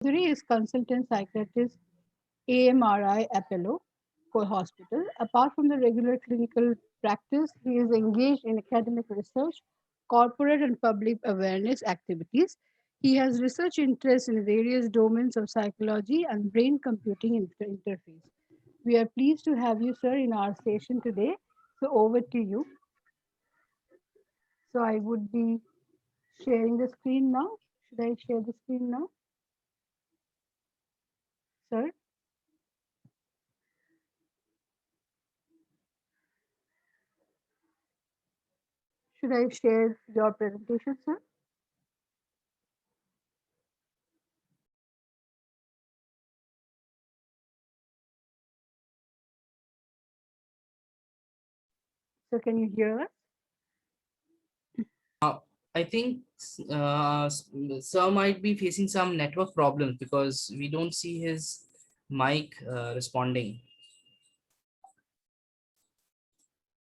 Chaudhary is consultant psychiatrist AMRI Apollo Hospital. Apart from the regular clinical practice, he is engaged in academic research, corporate and public awareness activities. He has research interests in various domains of psychology and brain computing interface. We are pleased to have you, sir, in our session today. So, over to you. So, I would be sharing the screen now. Should I share the screen now, sir? Should I share your presentation, sir? So, can you hear us? I think Sir might be facing some network problems because we don't see his mic responding.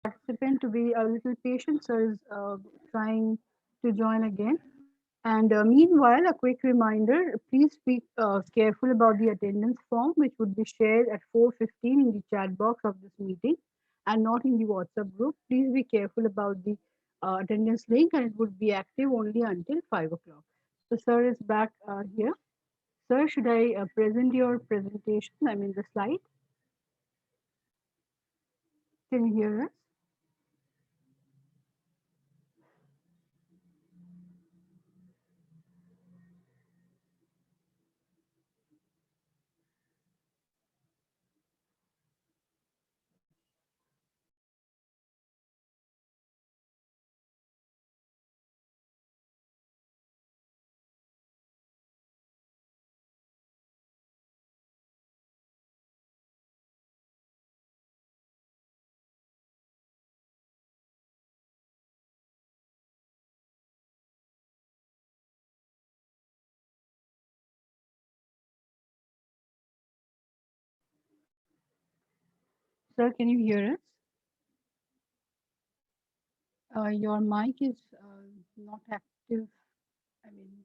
Participant to be a little patient, sir is trying to join again. And meanwhile, a quick reminder, please be careful about the attendance form, which would be shared at 4:15 in the chat box of this meeting and not in the WhatsApp group. Please be careful about the attendance link, and it would be active only until 5 o'clock. So, sir is back here. Sir, should I present your presentation? I mean, the slide. Can you hear us? Sir, can you hear us? Your mic is not active. I mean,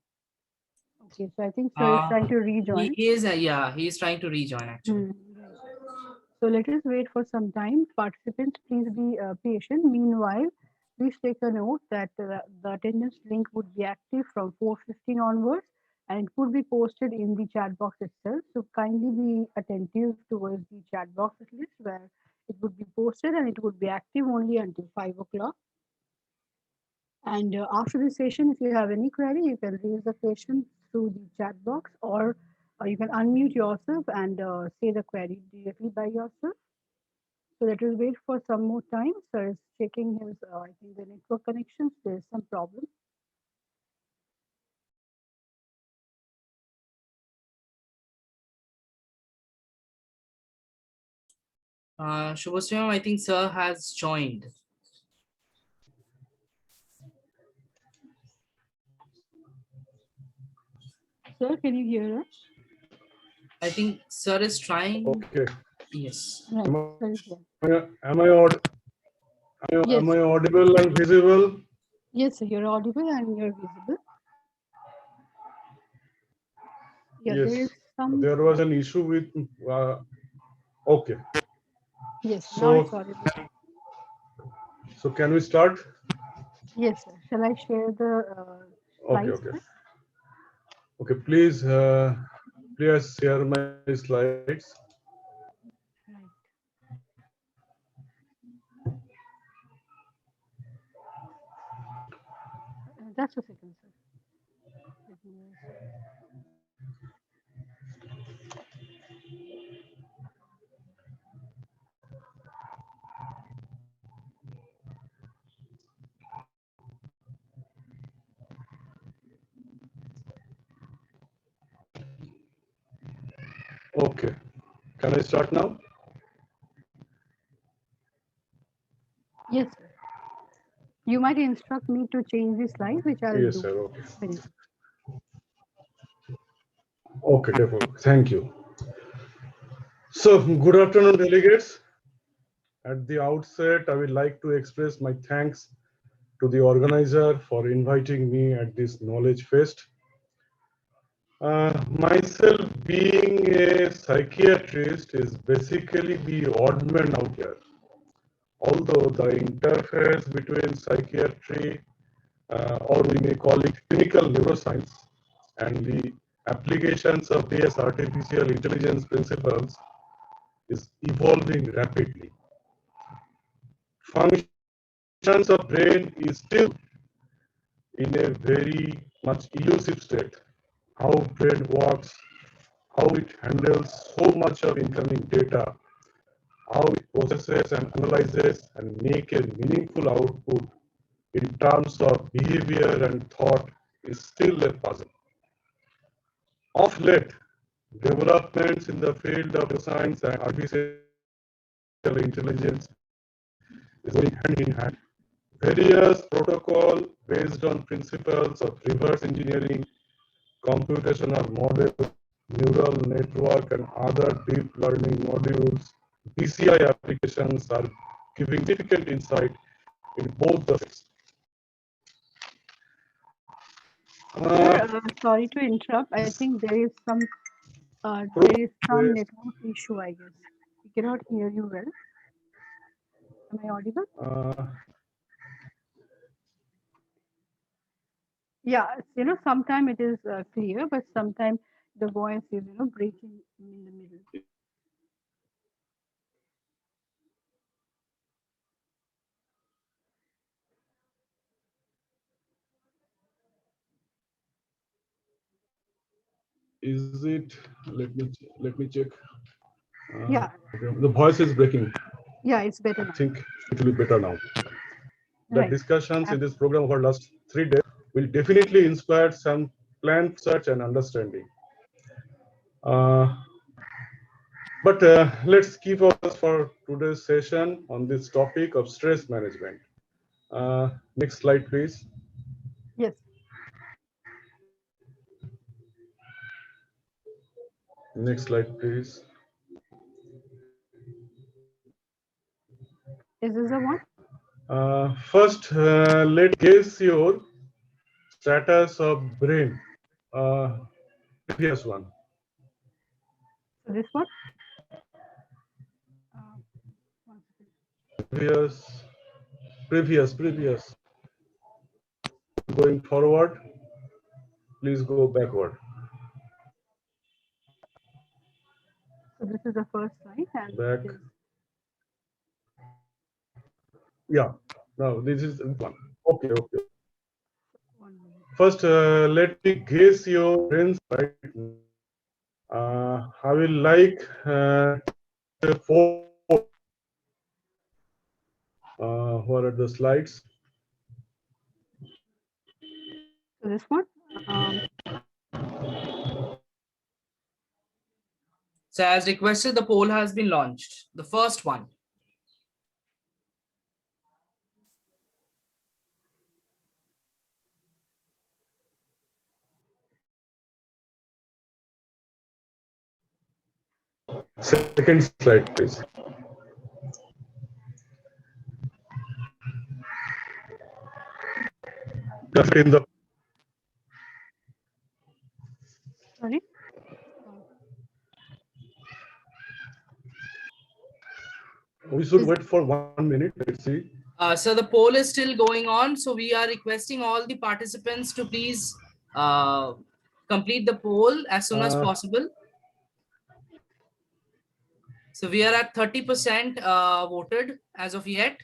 okay, so I think sir is Uh, trying to he rejoin. is, yeah, he is trying to rejoin actually. Right. So let us wait for some time. Participants, please be patient. Meanwhile, please take a note that the attendance link would be active from 4:15 onwards, and it would be posted in the chat box itself. So kindly be attentive towards the chat box at least, where it would be posted, and it would be active only until 5 o'clock. And after the session, if you have any query, you can raise the question through the chat box, or you can unmute yourself and say the query directly by yourself. So let us wait for some more time. Sir is checking his, I think, the network connections. There is some problem. Shubhashyam, I think Sir has joined. Sir, can you hear us? I think Sir is trying. Okay. Yes. Right, sir is here. Am Yes, I audible and visible? yes, sir, you're audible and you're visible. Yeah, there is Yes. some. There was an issue with. Uh, okay. Yes, now So it's audible. can we start? Yes, sir. Shall I share the Okay. slides, Okay. sir? Okay. Please share my slides. Right. Just a second, sir. Let me also. Okay. Can I start now? Yes, sir. You might instruct me to change the slide, which I'll Yes, do sir. Okay. very Okay. Definitely. Thank you. So, good afternoon, delegates. At the outset, I would like to express my thanks to the organizer for inviting me at this Knowledge Fest. Myself being a psychiatrist is basically the odd man out here. Although the interface between psychiatry, or we may call it clinical neuroscience, and the applications of various artificial intelligence principles is evolving rapidly. Functions of brain is still in a very much elusive state. How brain works, how it handles so much of incoming data, how it processes and analyzes and make a meaningful output in terms of behavior and thought is still a puzzle. Of late, developments in the field of science and artificial intelligence is going hand in hand. Various protocols based on principles of reverse engineering, computational models, neural network, and other deep learning modules, BCI applications are giving significant insight in both the fields. Sir, sorry to interrupt. I think there is some network issue, I guess. We cannot hear you well. Am I audible? Yeah, sometimes it is clear, but sometimes the voice is, breaking in the middle. Is it? Let me check. Yeah, Okay. The voice is breaking. yeah, it's better I now. think it will be better now. The Right. discussions in this program over last 3 days will definitely inspire some planned research and understanding. Uh, but let's keep us for today's session on this topic of stress management. Next slide, please. Yes. Next slide, please. Is this the one? First, let's guess your status of brain. Previous one. So this one? Uh, one second. Previous. Previous. Going forward, please go backward. So this is the first slide, and Back. it is Yeah. Now this is one. Okay. 1 minute. First, let me guess your brains right now. I will like four. What are the slides? So this one? So as requested, the poll has been launched. The first one. Second slide, please. Just in the Sorry? we should Is wait for 1 minute. Let's see. So the poll is still going on. So we are requesting all the participants to please complete the poll as soon as possible. So we are at 30% voted as of yet.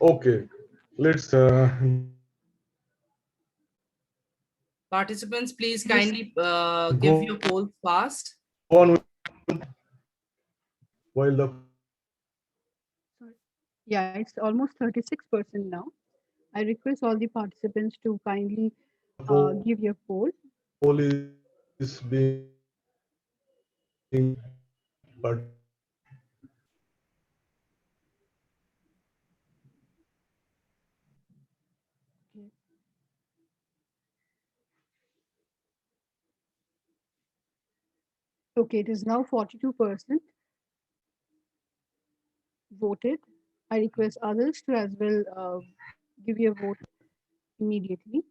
Okay. Let's Participants, please this kindly give your go polls fast. on while the sorry. Yeah, it's almost 36% now. I request all the participants to kindly give your poll. poll is being but Okay. Okay, it is now 42%. voted. I request others to as well give your vote immediately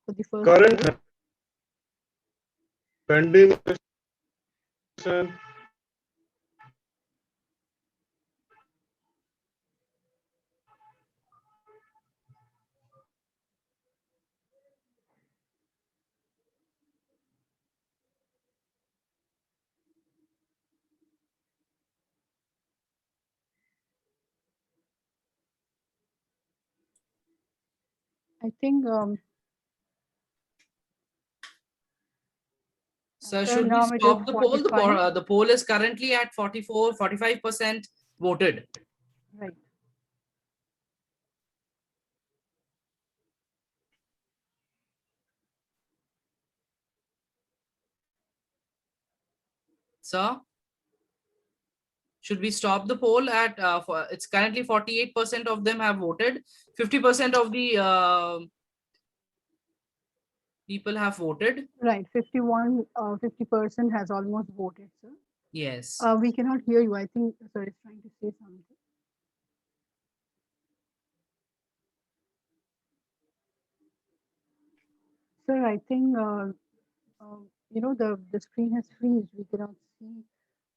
for the first Current poll. pending session. I think, Sir, sir, should we now it is stop the poll? 45. The poll is currently at 45% voted. Right. Sir, should we stop the poll at, it's currently 48% of them have voted. 50% of the people have voted. Right. 50% has almost voted, sir. Yes. We cannot hear you. I think sir is trying to say something. Sir, I think the screen has freeze. We cannot see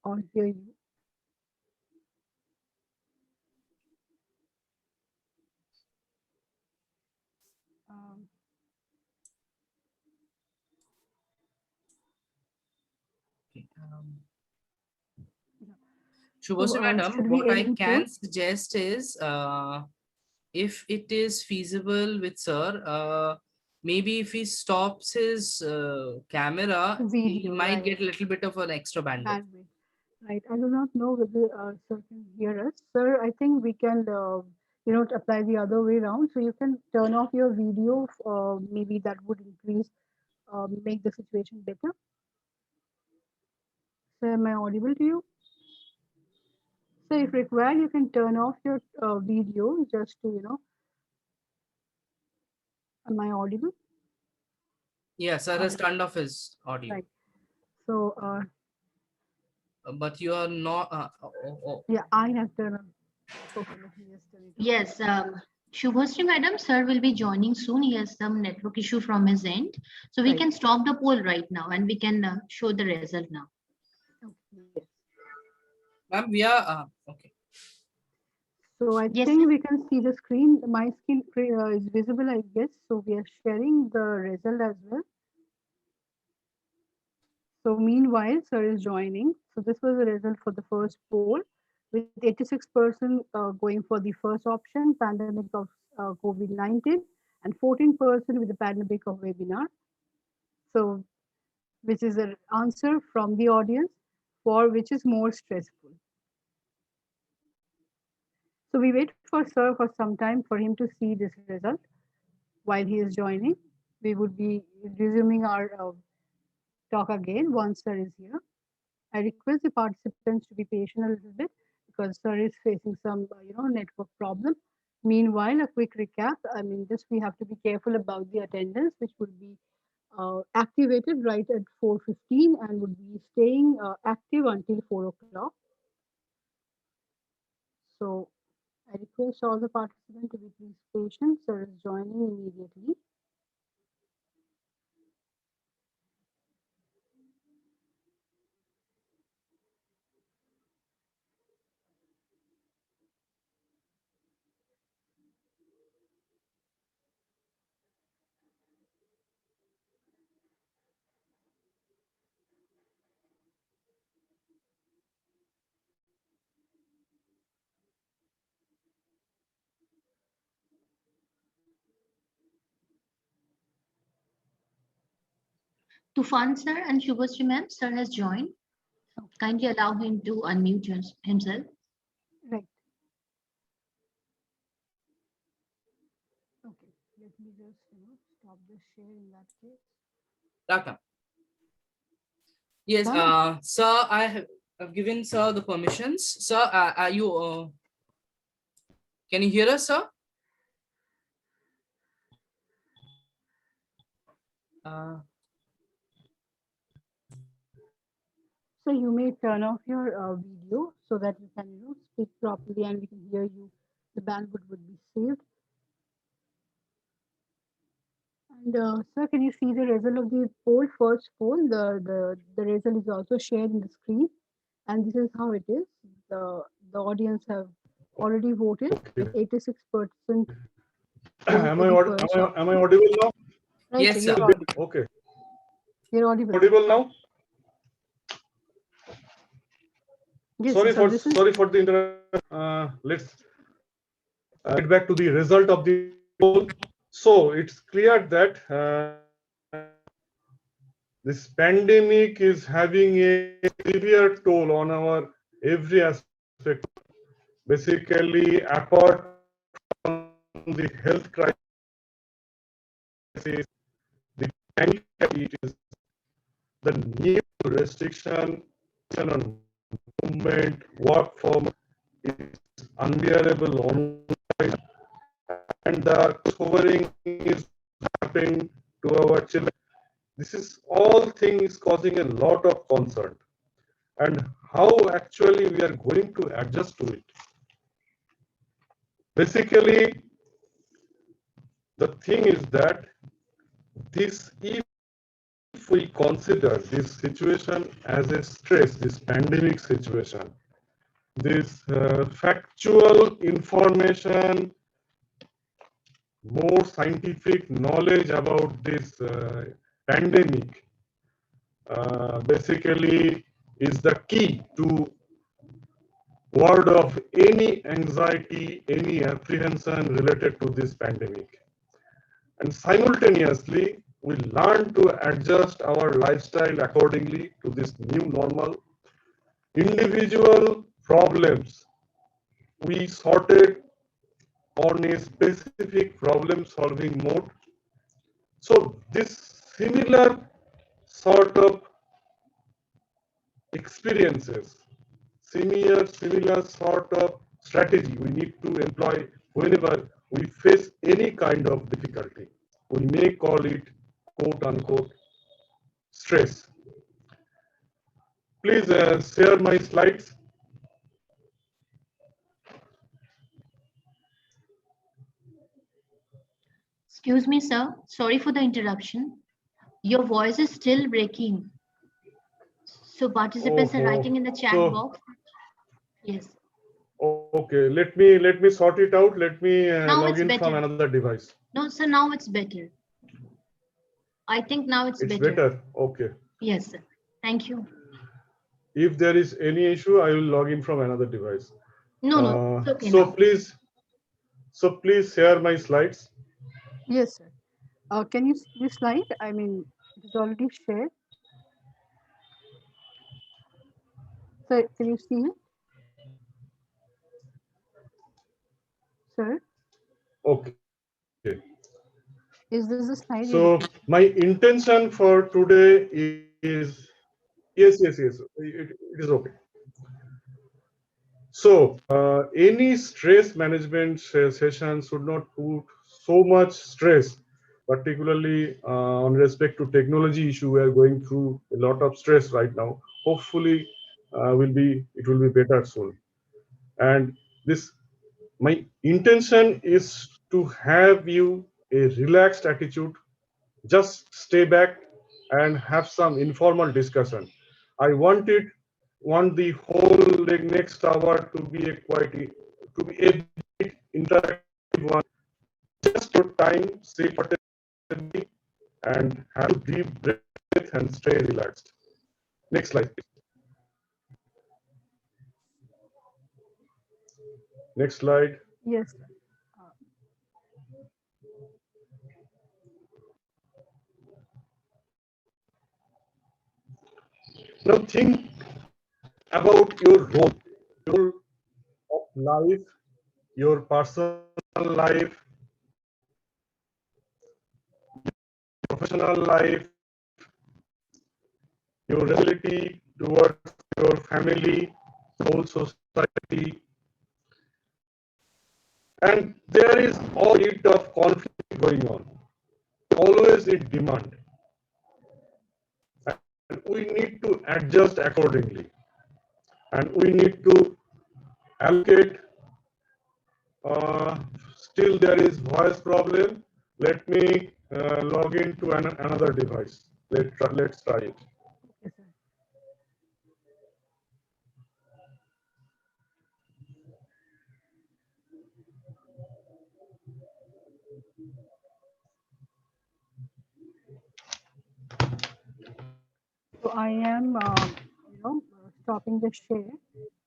or hear you. Um, Okay, yeah. Shubhasri madam, Should we what end I the poll? can suggest is, if it is feasible with sir, maybe if he stops his camera, he Video, might right? get a little bit of an extra bandwidth. Bandwidth. Right. I do not know whether sir can hear us. Sir, I think we can, apply the other way around. So you can turn off your video. Maybe that would increase, make the situation better. Sir, am I audible to you? So if required, you can turn off your video just to, am I audible? Yeah, sir has Right. turned off his audio, Right. So, but you are not. yeah, I have turned on. Okay, let me just turn it off. Yes, Shubhasri madam, sir will be joining soon. He has some network issue from his end. So we Right. can stop the poll right now and we can show the result now. Okay, yes. Ma'am, we are okay. So I Yes, think we can see the screen. My screen is visible, I guess. So we are sharing the result as well. So meanwhile, sir is joining. So this was the result for the first poll, with 86% going for the first option, pandemic of COVID-19, and 14% with the pandemic of webinar. So which is an answer from the audience for which is more stressful. So we wait for sir for some time for him to see this result. While he is joining, we would be resuming our talk again once sir is here. I request the participants to be patient a little bit because sir is facing some, network problem. Meanwhile, a quick recap. I mean, just we have to be careful about the attendance, which would be activated right at 4:15 and would be staying active until 4 o'clock. So I request all the participants to be please patient. Sir is joining immediately. Tufan sir and Shubhasri ma'am, sir has joined. Kindly allow him to unmute himself. Right. Okay. Let me just stop the share in that case. Raka. Yes, Done. sir, I've given sir the permissions. Sir, are you? Can you hear us, sir? Uh, So you may turn off your video so that you can speak properly and we can hear you. The bandwidth would be saved. And sir, can you see the result of the poll? First poll, the result is also shared in the screen, and this is how it is. The audience have already voted Okay. at 86% Am I for the first am I option. audible now? Right, sir, Yes, you're sir. audible. Okay. You're audible. Audible now? Yes, sir. So this is Sorry for the interruption. Let's get back to the result of the poll. So it's clear that this pandemic is having a severe toll on our every aspect. Basically, apart from the health crisis, the pandemic is the new restriction on movement, work from is unbearable online, and the hovering is happening to our children. This is all things causing a lot of concern. And how actually we are going to adjust to it. Basically, the thing is that this, if we consider this situation as a stress, this pandemic situation, this factual information, more scientific knowledge about this pandemic basically is the key to ward off any anxiety, any apprehension related to this pandemic. And simultaneously, we learn to adjust our lifestyle accordingly to this new normal. Individual problems we sorted on a specific problem solving mode. So this similar sort of experiences, similar sort of strategy we need to employ whenever we face any kind of difficulty. We may call it quote unquote stress. Please share my slides. Excuse me, sir. Sorry for the interruption. Your voice is still breaking. So participants are Oh, writing in the chat so box. Yes. okay, let me sort it out. Let me Now log it's in from better. another device. No, sir, now it's better. I think now it's It's better. better. Okay. Yes, sir. Thank you. If there is any issue, I will log in from another device. No, it's okay now. Please share my slides. yes, sir. Can you see this slide? I mean, it is already shared. So can you see it, sir? Okay. Is this the slide you're So looking at? my intention for today is yes. It is okay. So any stress management session should not put so much stress, particularly on respect to technology issue. We are going through a lot of stress right now. Hopefully, it will be better soon. And this my intention is to have you a relaxed attitude, just stay back and have some informal discussion. I want the whole next hour to be a bit interactive one. Just your time, sit comfortably and have a deep breath and stay relaxed. Next slide, please. Next slide. Yes, sir. Now think about your role of life, your personal life, professional life, your responsibility towards your family, whole society, and there is all bit of conflict going on. Always in demand. and we need to adjust accordingly. And we need to allocate. Still, there is voice problem. Let me log into another device. Let's try it. Okay, sir. So I am, stopping the share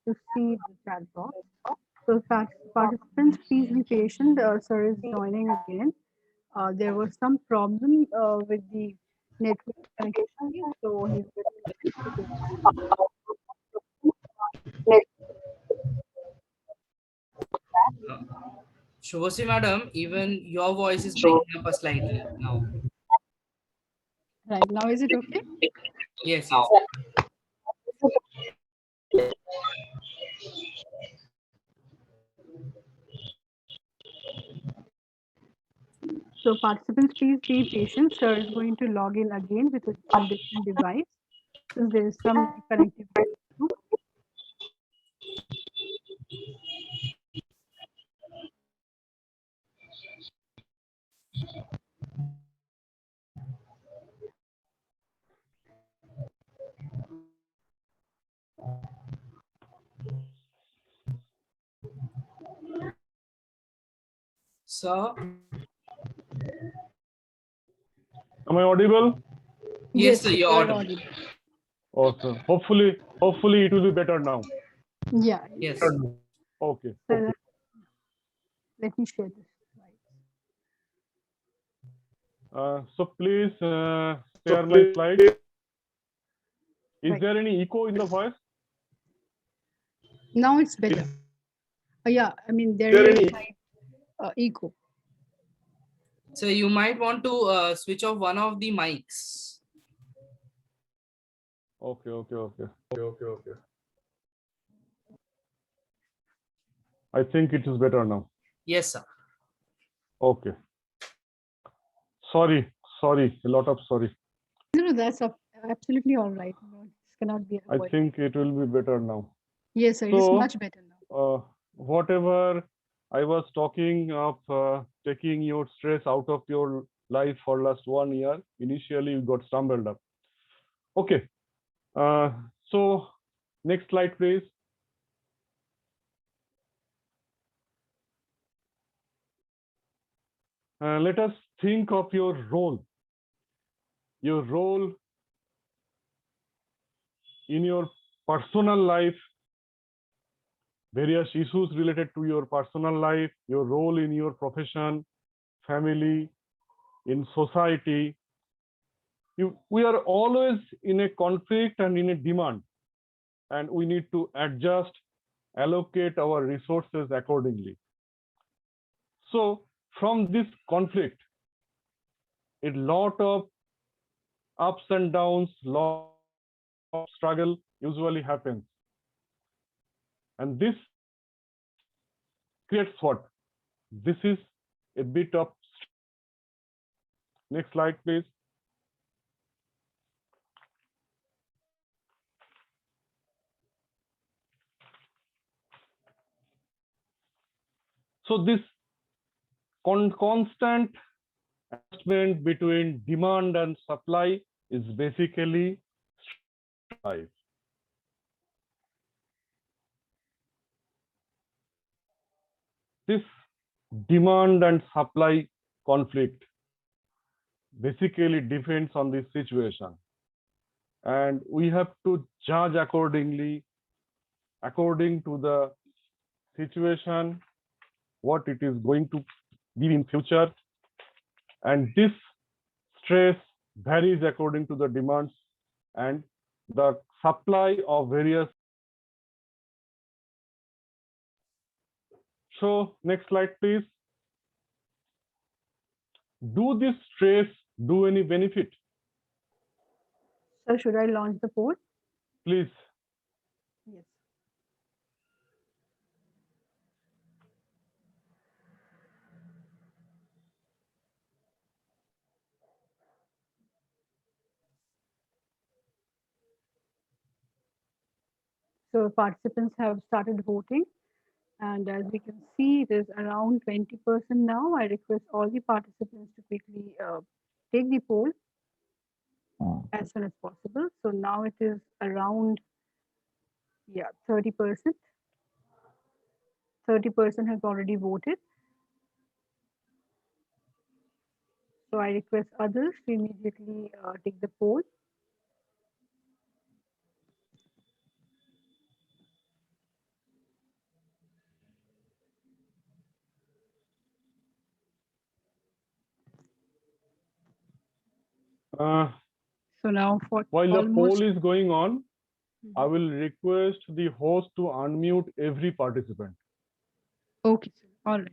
to see the chat box. So participants, please be patient. Sir is joining again. There was some problem with the network connection, so he's Uh, Shubhasri madam, even your voice is breaking up a slightly now. right now. Is it okay? Yes, yes. So participants, please be patient. Sir is going to log in again with a different device since there is some connectivity issue. Sir, Am I audible? yes, Yes, sir, yes, you're you are audible. audible. Awesome. Hopefully it will be better now. Yeah. Yes. Okay. So let me share this slide. So please share my slide. Is Right. there any echo in the voice? Now it's better. Is Yeah, I mean there there is any? slight echo. So you might want to switch off one of the mics. Okay. I think it is better now. Yes, sir. Okay. Sorry. A lot of sorry. No, that's absolutely all right. No, this cannot be I avoided. think it will be better now. Yes, sir. It is So, much better now. whatever I was talking of taking your stress out of your life for last 1 year, initially you got stumbled up. Okay. So next slide, please. Let us think of your role. Your role in your personal life, various issues related to your personal life, your role in your profession, family, in society. We are always in a conflict and in a demand, and we need to adjust, allocate our resources accordingly. So from this conflict, a lot of ups and downs, lot of struggle usually happens. And this creates what? This is a bit of. Next slide, please. So this constant adjustment between demand and supply is basically life. This demand and supply conflict basically depends on this situation, and we have to judge accordingly, according to the situation, what it is going to be in future. And this stress varies according to the demands and the supply of various. So next slide, please. Do this stress do any benefit? Sir, should I launch the poll? Please. Yes. So participants have started voting, and as we can see, it is around 20% now. I request all the participants to quickly take the poll as soon as possible. So now it is around, yeah, 30%. 30% has already voted. So I request others to immediately take the poll. Uh, So now for while the almost, poll is going on, I will request the host to unmute every participant. okay, sir. All right.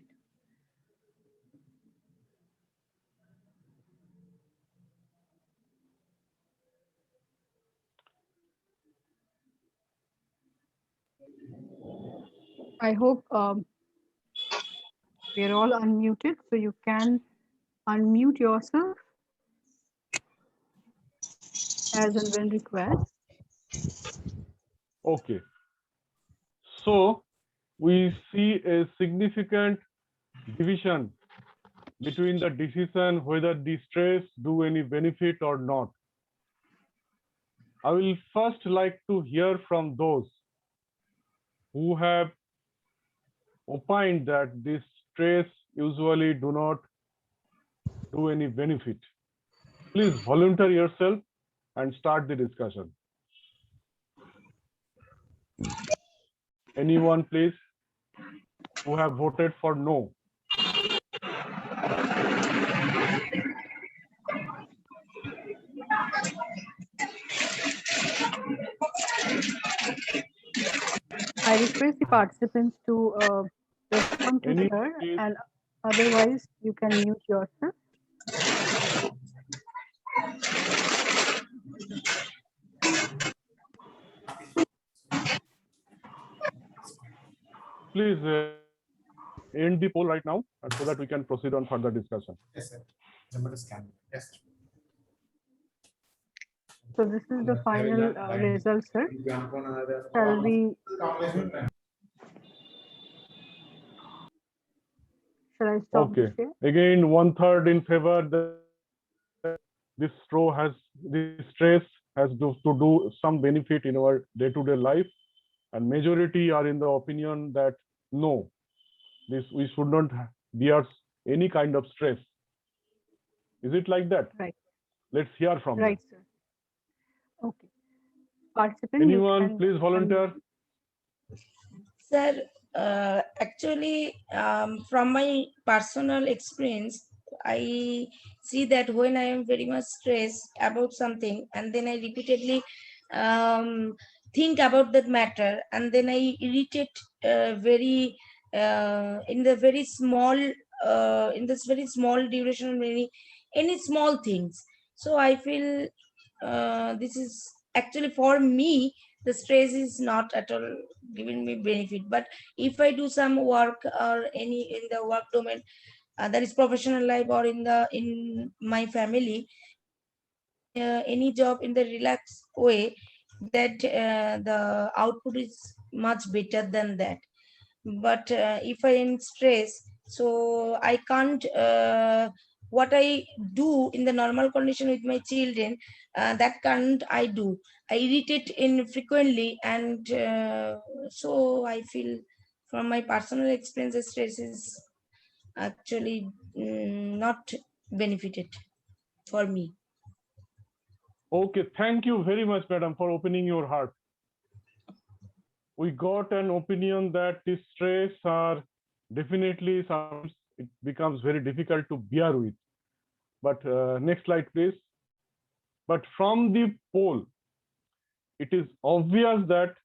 I hope we are all unmuted, so you can unmute yourself as and when required. Okay. So we see a significant division between the decision whether the stress do any benefit or not. I will first like to hear from those who have opined that this stress usually do not do any benefit. Please volunteer yourself and start the discussion. Anyone, please, who have voted for no? I request the participants to respond to Any, sir, please? and otherwise you can mute yourself. Please end the poll right now, and so that we can proceed on further discussion. Yes, sir. Number is scanned. Yes. So this is the final result, sir. Shall we? Shall I stop Okay. the share? Again, 1/3 in favor. This stress has to do some benefit in our day-to-day life, and majority are in the opinion that no, we should not bear any kind of stress. Is it like that? Right. Let's hear from Right, them. sir. Okay. Participant, Anyone, you can please volunteer. Sir, actually, from my personal experience, I see that when I am very much stressed about something, and then I repeatedly think about that matter, and then I irritate very in the very small in this very small duration, any small things. So I feel this is actually for me, the stress is not at all giving me benefit. But if I do some work or any in the work domain, that is professional life, or in my family, any job in the relaxed way, that the output is much better than that. But if I am stressed, so I can't what I do in the normal condition with my children, that can't I do. I irritate in frequently, and so I feel from my personal experience, stress is actually not benefited for me. Okay, thank you very much, madam, for opening your heart. We got an opinion that the stress are definitely sometimes it becomes very difficult to bear with. But next slide, please. But from the poll, it is obvious that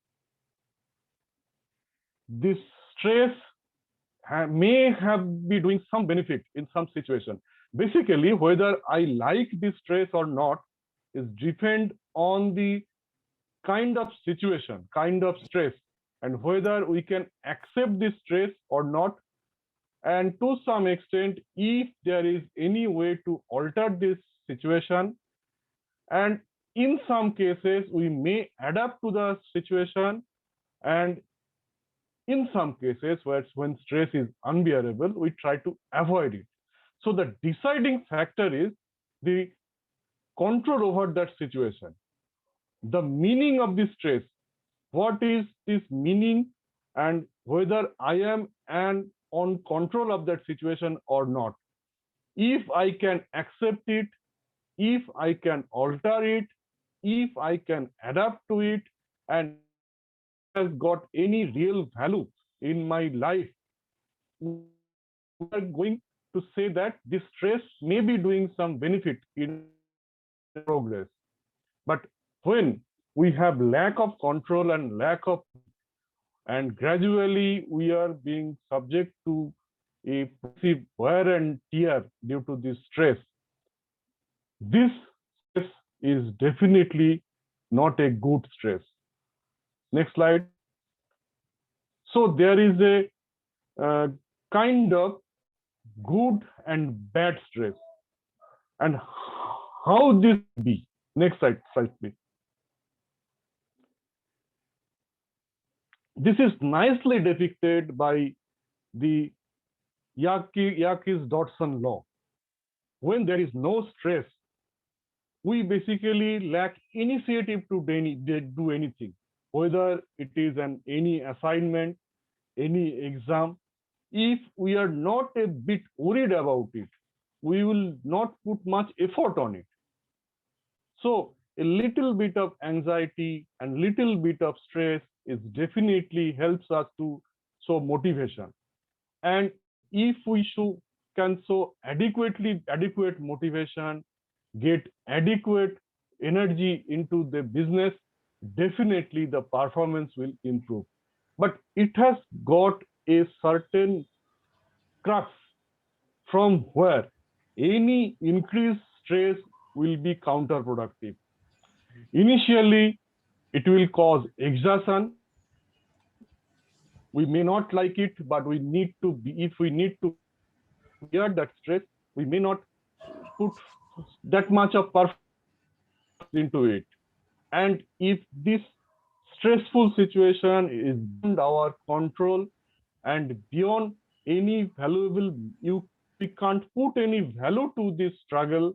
this stress may have be doing some benefit in some situation. Basically, whether I like this stress or not is depend on the kind of situation, kind of stress, and whether we can accept this stress or not. And to some extent, if there is any way to alter this situation, and in some cases, we may adapt to the situation, And in some cases, where when stress is unbearable, we try to avoid it. So the deciding factor is the control over that situation, the meaning of the stress. What is this meaning, and whether I am on control of that situation or not. If I can accept it, if I can alter it, if I can adapt to it, and if it has got any real value in my life, we are going to say that this stress may be doing some benefit in progress. But when we have lack of control and lack of, and gradually we are being subject to a perceived wear and tear due to this stress, this stress is definitely not a good stress. Next slide. So there is a kind of good and bad stress, and how this be. Next slide, please. This is nicely depicted by the Yakis-Dodson law. When there is no stress, we basically lack initiative to do anything, whether it is any assignment, any exam. If we are not a bit worried about it, we will not put much effort on it. So a little bit of anxiety and little bit of stress is definitely helps us to show motivation. And if we can show adequate motivation, get adequate energy into the business, definitely the performance will improve. But it has got a certain crux from where any increased stress will be counterproductive. Initially, it will cause exhaustion. We may not like it, but we need to be, if we need to bear that stress, we may not put that much of performance into it. And if this stressful situation is beyond our control and beyond any valuable, we can't put any value to this struggle,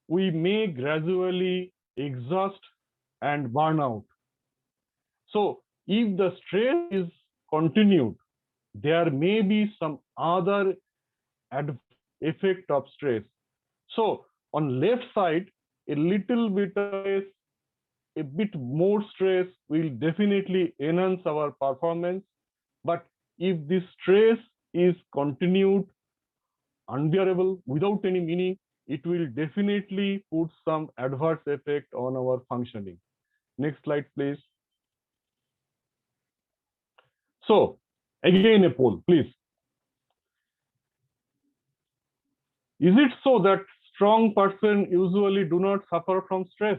we may gradually exhaust and burn out. So if the stress is continued, there may be some other adverse effect of stress. So on left side, a little bit of stress, a bit more stress will definitely enhance our performance. But if this stress is continued, unbearable, without any meaning, it will definitely put some adverse effect on our functioning. Next slide, please. So again, a poll, please. Is it so that strong person usually do not suffer from stress?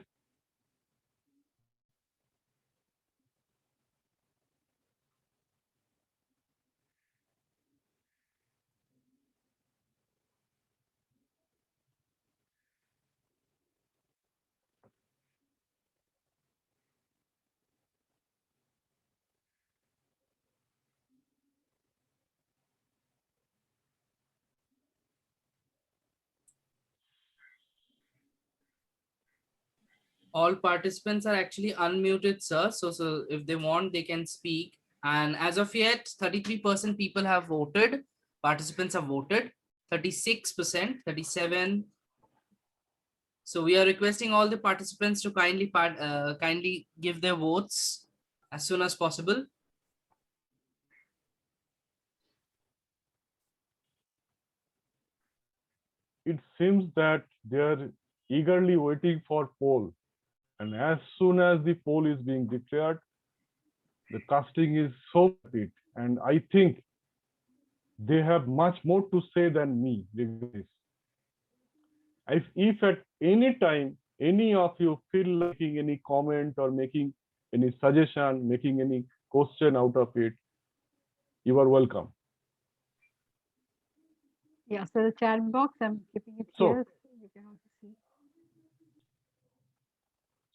All participants are actually unmuted, sir. So if they want, they can speak. And as of yet, 33% people have voted. Participants have voted. 36%, 37. So we are requesting all the participants to kindly give their votes as soon as possible. It seems that they are eagerly waiting for poll. And as soon as the poll is being declared, the casting is so rapid. And I think they have much more to say than me regarding this. If at any time any of you feel like making any comment or making any suggestion, making any question out of it, you are welcome. Yeah, so the chat box, I'm keeping it So- here. So you can also see.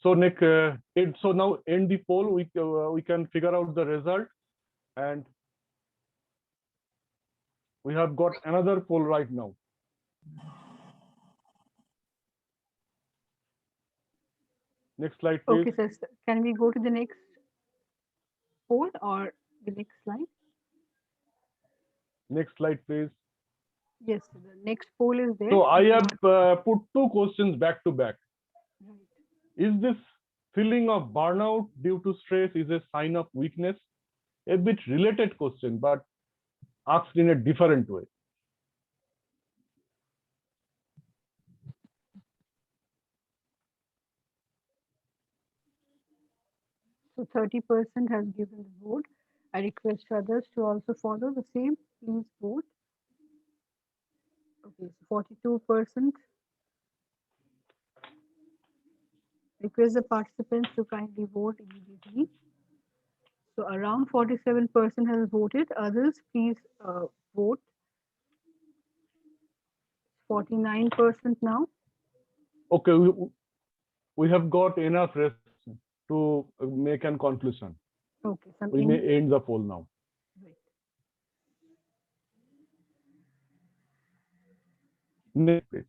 So Nick, so now end the poll. We can figure out the result, and we have got another poll right now. Next slide, please. Okay, sir. Can we go to the next poll or the next slide? Next slide, please. Yes, the next poll is there. So I have put two questions back to back. Right. Is this feeling of burnout due to stress is a sign of weakness? A bit related question, but asked in a different way. So 30% has given the vote. I request others to also follow the same. Please vote. Okay, so 42%. Request the participants to kindly vote immediately. So around 47% has voted. Others, please vote. 49% now. Okay, we have got enough rest to make a conclusion. Okay, We may end the poll now. Right. Next, please.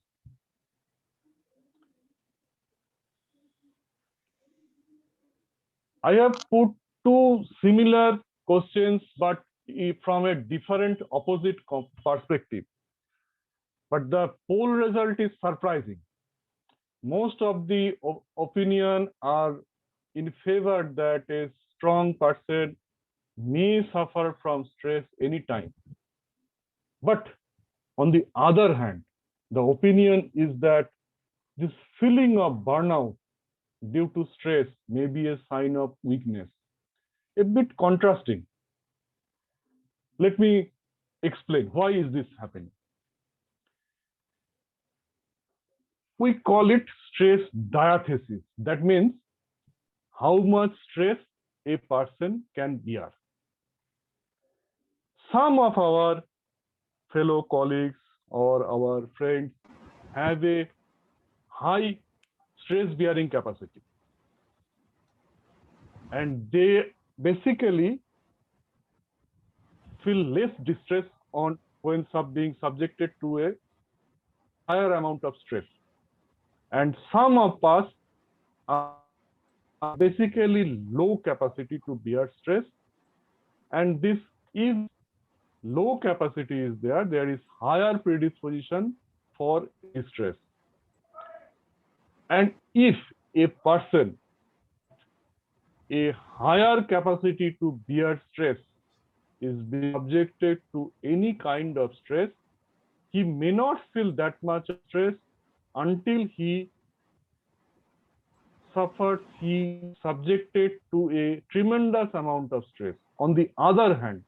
I have put two similar questions, but from a different opposite perspective. But the poll result is surprising. Most of the opinion are in favor that a strong person may suffer from stress anytime. But on the other hand, the opinion is that this feeling of burnout due to stress may be a sign of weakness. A bit contrasting. Let me explain why is this happening. We call it stress diathesis. That means how much stress a person can bear. Some of our fellow colleagues or our friends have a high stress bearing capacity, and they basically feel less distress on when being subjected to a higher amount of stress. And some of us are basically low capacity to bear stress, and this is low capacity is there is higher predisposition for stress. And if a person with a higher capacity to bear stress is being subjected to any kind of stress, he may not feel that much stress until he suffers, he is subjected to a tremendous amount of stress. On the other hand,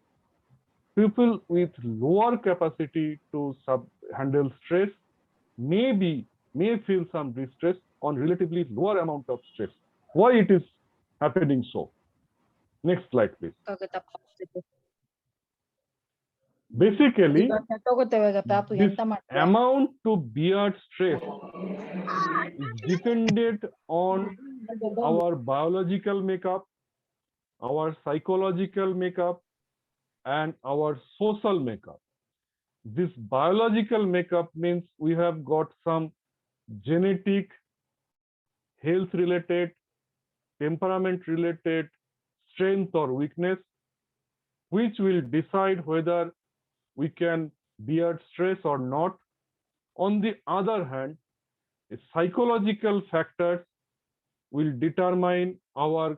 people with lower capacity to handle stress may feel some distress on relatively lower amount of stress. Why it is happening so? Next slide, please. Basically, this amount to bear stress is dependent on our biological makeup, our psychological makeup, and our social makeup. This biological makeup means we have got some genetic, health related, temperament related strength or weakness, which will decide whether we can bear stress or not. On the other hand, psychological factors will determine our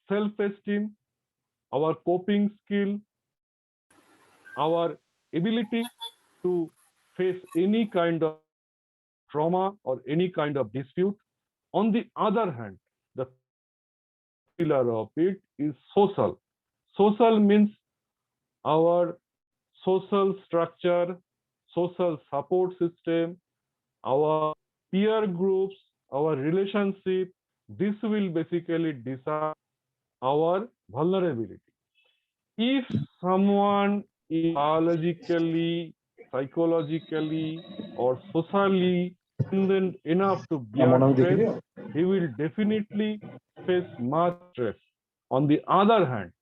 self-esteem, our coping skill, our ability to face any kind of trauma or any kind of dispute. On the other hand, the pillar of it is social. Social means our social structure, social support system, our peer groups, our relationship. This will basically decide our vulnerability. If someone is biologically, psychologically, or socially independent enough to bear stress, he will definitely face much stress. On the other hand,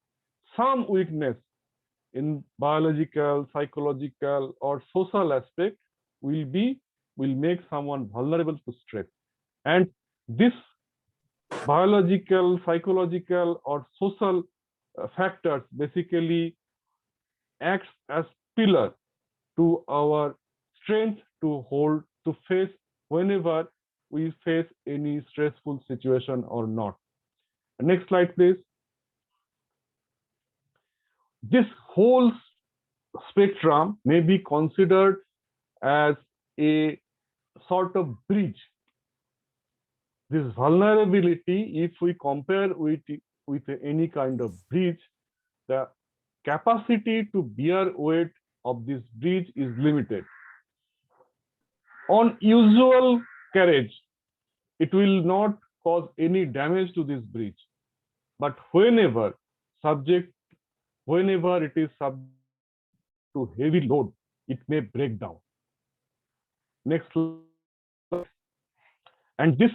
some weakness in biological, psychological, or social aspect will make someone vulnerable to stress. And this biological, psychological, or social factors basically acts as pillar to our strength to hold to face whenever we face any stressful situation or not. Next slide, please. This whole spectrum may be considered as a sort of bridge. This vulnerability, if we compare with any kind of bridge, the capacity to bear weight of this bridge is limited. On usual carriage, it will not cause any damage to this bridge. But whenever it is subject to heavy load, it may break down. Next slide. And this,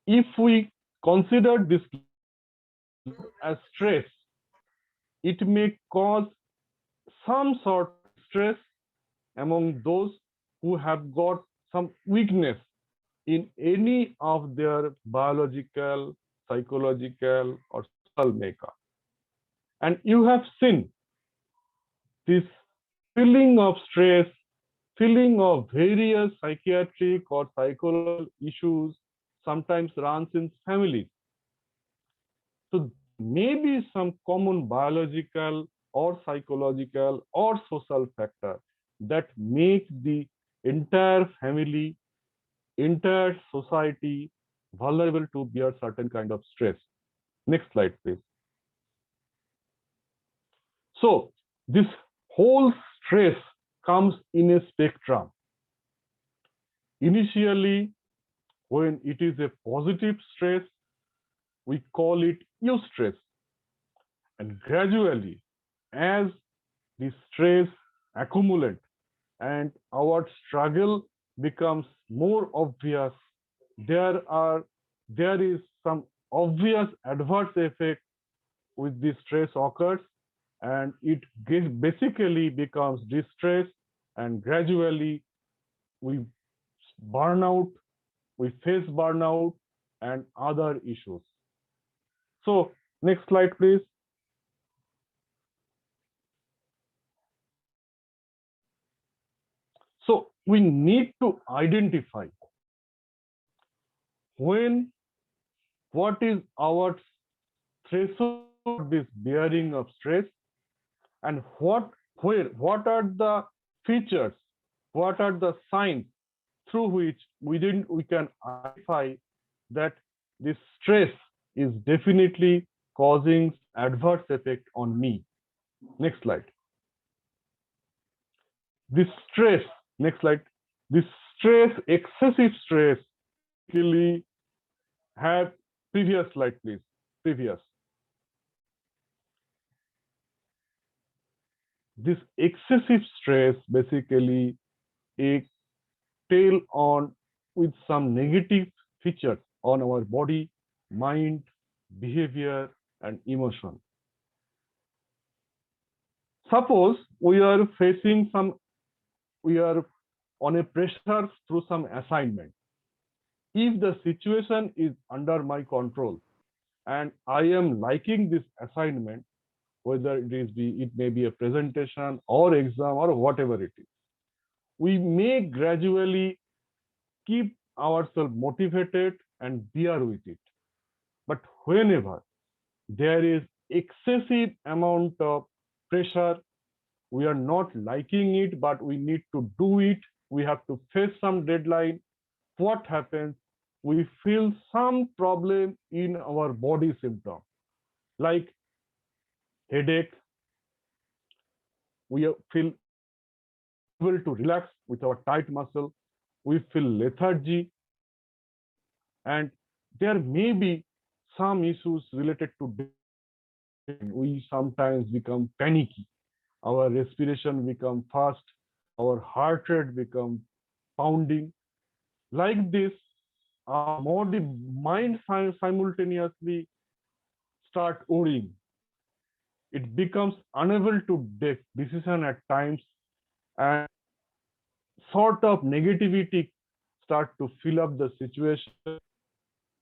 if we consider this as stress, it may cause some sort of stress among those who have got some weakness in any of their biological, psychological, or social makeup. And you have seen this feeling of stress, feeling of various psychiatric or psychological issues sometimes runs in families. So maybe some common biological or psychological or social factor that make the entire family, entire society vulnerable to bear certain kind of stress. Next slide, please. So this whole stress comes in a spectrum. Initially, when it is a positive stress, we call it eustress. And gradually, as the stress accumulates and our struggle becomes more obvious, there is some obvious adverse effect with the stress occurs, and it basically becomes distress, and gradually we burn out, we face burnout and other issues. So next slide, please. So we need to identify when what is our threshold for this bearing of stress, and what are the features, what are the signs through which we can identify that this stress is definitely causing adverse effect on me. Next slide. This stress, next slide. This stress, excessive stress, basically have previous slide, please. Previous. This excessive stress basically a tail on with some negative features on our body, mind, behavior, and emotion. Suppose we are on a pressure through some assignment. If the situation is under my control and I am liking this assignment, whether it may be a presentation or exam or whatever it is, we may gradually keep ourselves motivated and bear with it. But whenever there is excessive amount of pressure, we are not liking it, but we need to do it, we have to face some deadline, what happens? We feel some problem in our body symptom, like headache, we feel unable to relax with our tight muscle, we feel lethargy, and there may be some issues related to we sometimes become panicky, our respiration become fast, our heart rate become pounding. Like this, the mind simultaneously start worrying. It becomes unable to make decision at times, and sort of negativity start to fill up the situation.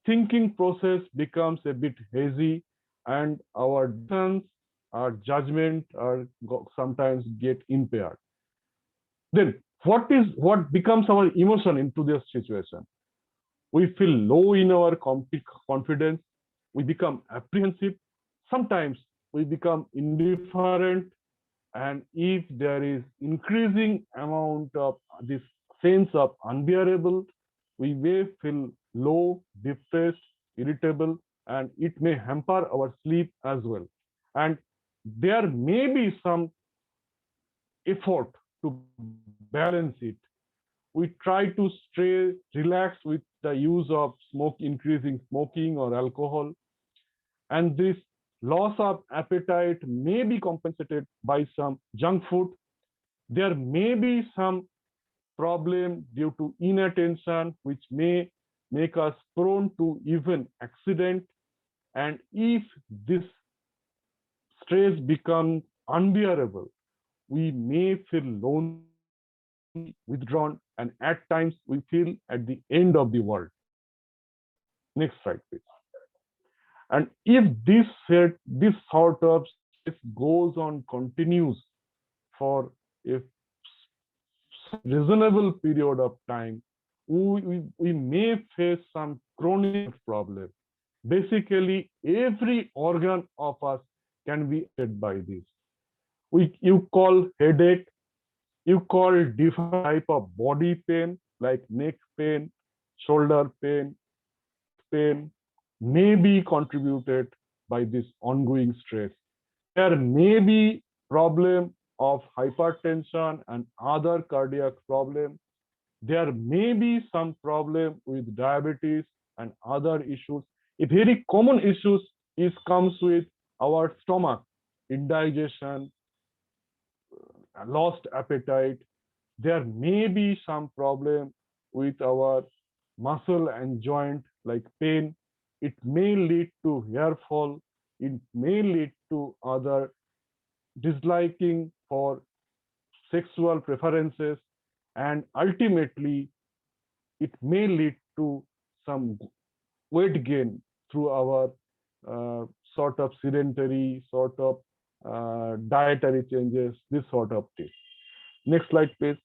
Thinking process becomes a bit hazy, and our decisions, our judgment are sometimes get impaired. Then what becomes our emotion into this situation? We feel low in our confidence. We become apprehensive. Sometimes we become indifferent, and if there is increasing amount of this sense of unbearable, we may feel low, depressed, irritable, and it may hamper our sleep as well. And there may be some effort to balance it. We try to stay relaxed with the use of increasing smoking or alcohol, and this loss of appetite may be compensated by some junk food. There may be some problem due to inattention, which may make us prone to even accident. And if this stress becomes unbearable, we may feel lonely, withdrawn, and at times we feel at the end of the world. Next slide, please. And if this sort of stress goes on continues for a reasonable period of time, we may face some chronic problem. Basically, every organ of us can be affected by this. You call headache, you call different type of body pain like neck pain, shoulder pain, chest pain may be contributed by this ongoing stress. There may be problem of hypertension and other cardiac problem. There may be some problem with diabetes and other issues. A very common issues is comes with our stomach, indigestion, lost appetite. There may be some problem with our muscle and joint like pain. It may lead to hair fall. It may lead to other disliking for sexual preferences, and ultimately it may lead to some weight gain through our sort of sedentary, sort of dietary changes, this sort of thing. Next slide, please.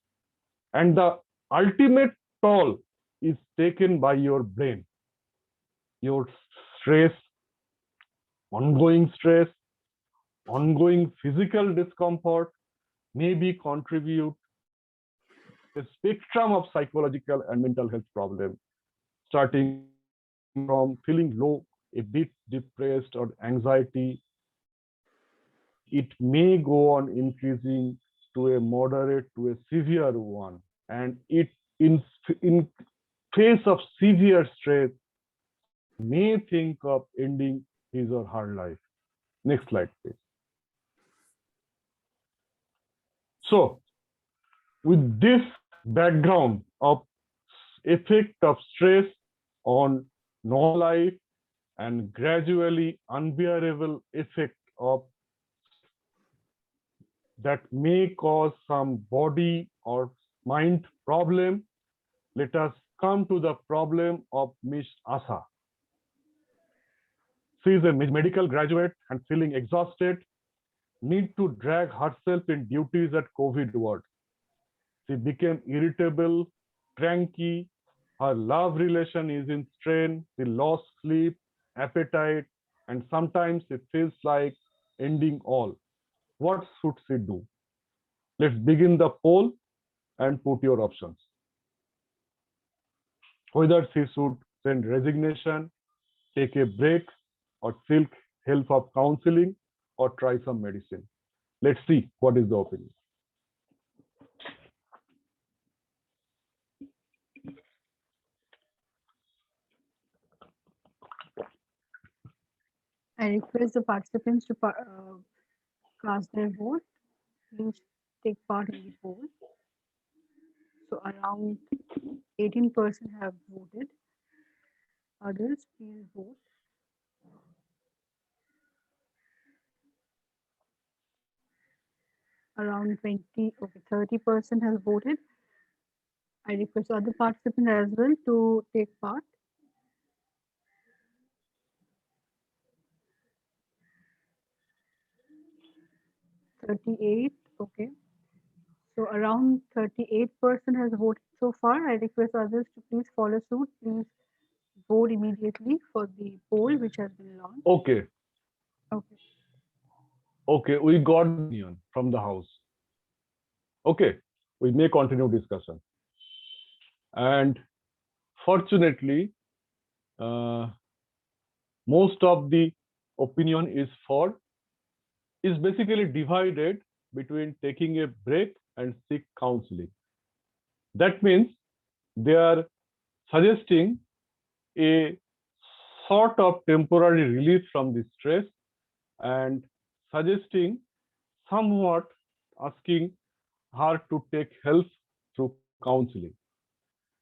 And the ultimate toll is taken by your brain. Your stress, ongoing physical discomfort maybe contribute a spectrum of psychological and mental health problems, starting from feeling low, a bit depressed or anxiety. It may go on increasing to a moderate to a severe one. And it in face of severe stress, someone may think of ending his or her life. Next slide, please. So, with this background of effect of stress on non-life and gradually unbearable effect of that may cause some body or mind problem, let us come to the problem of Miss Asa. She is a medical graduate and feeling exhausted, need to drag herself in duties at COVID ward. She became irritable, cranky, her love relation is in strain, she lost sleep, appetite, and sometimes it feels like ending all. What should she do? Let's begin the poll and put your options. Whether she should send resignation, take a break, or seek help of counseling, or try some medicine. Let's see what is the opinion. I request the participants to cast their vote. Please take part in the poll. So around 18% have voted. Others, please vote. Around 20, okay, 30% has voted. I request other participants as well to take part. 38, okay. So around 38% has voted so far. I request others to please follow suit. Please vote immediately for the poll which has been launched. Okay, Okay. okay, we got the opinion from the house. Okay, we may continue discussion. And fortunately, uh, most of the opinion is basically divided between taking a break and seek counseling. That means they are suggesting a sort of temporary relief from the stress and suggesting somewhat asking her to take help through counseling.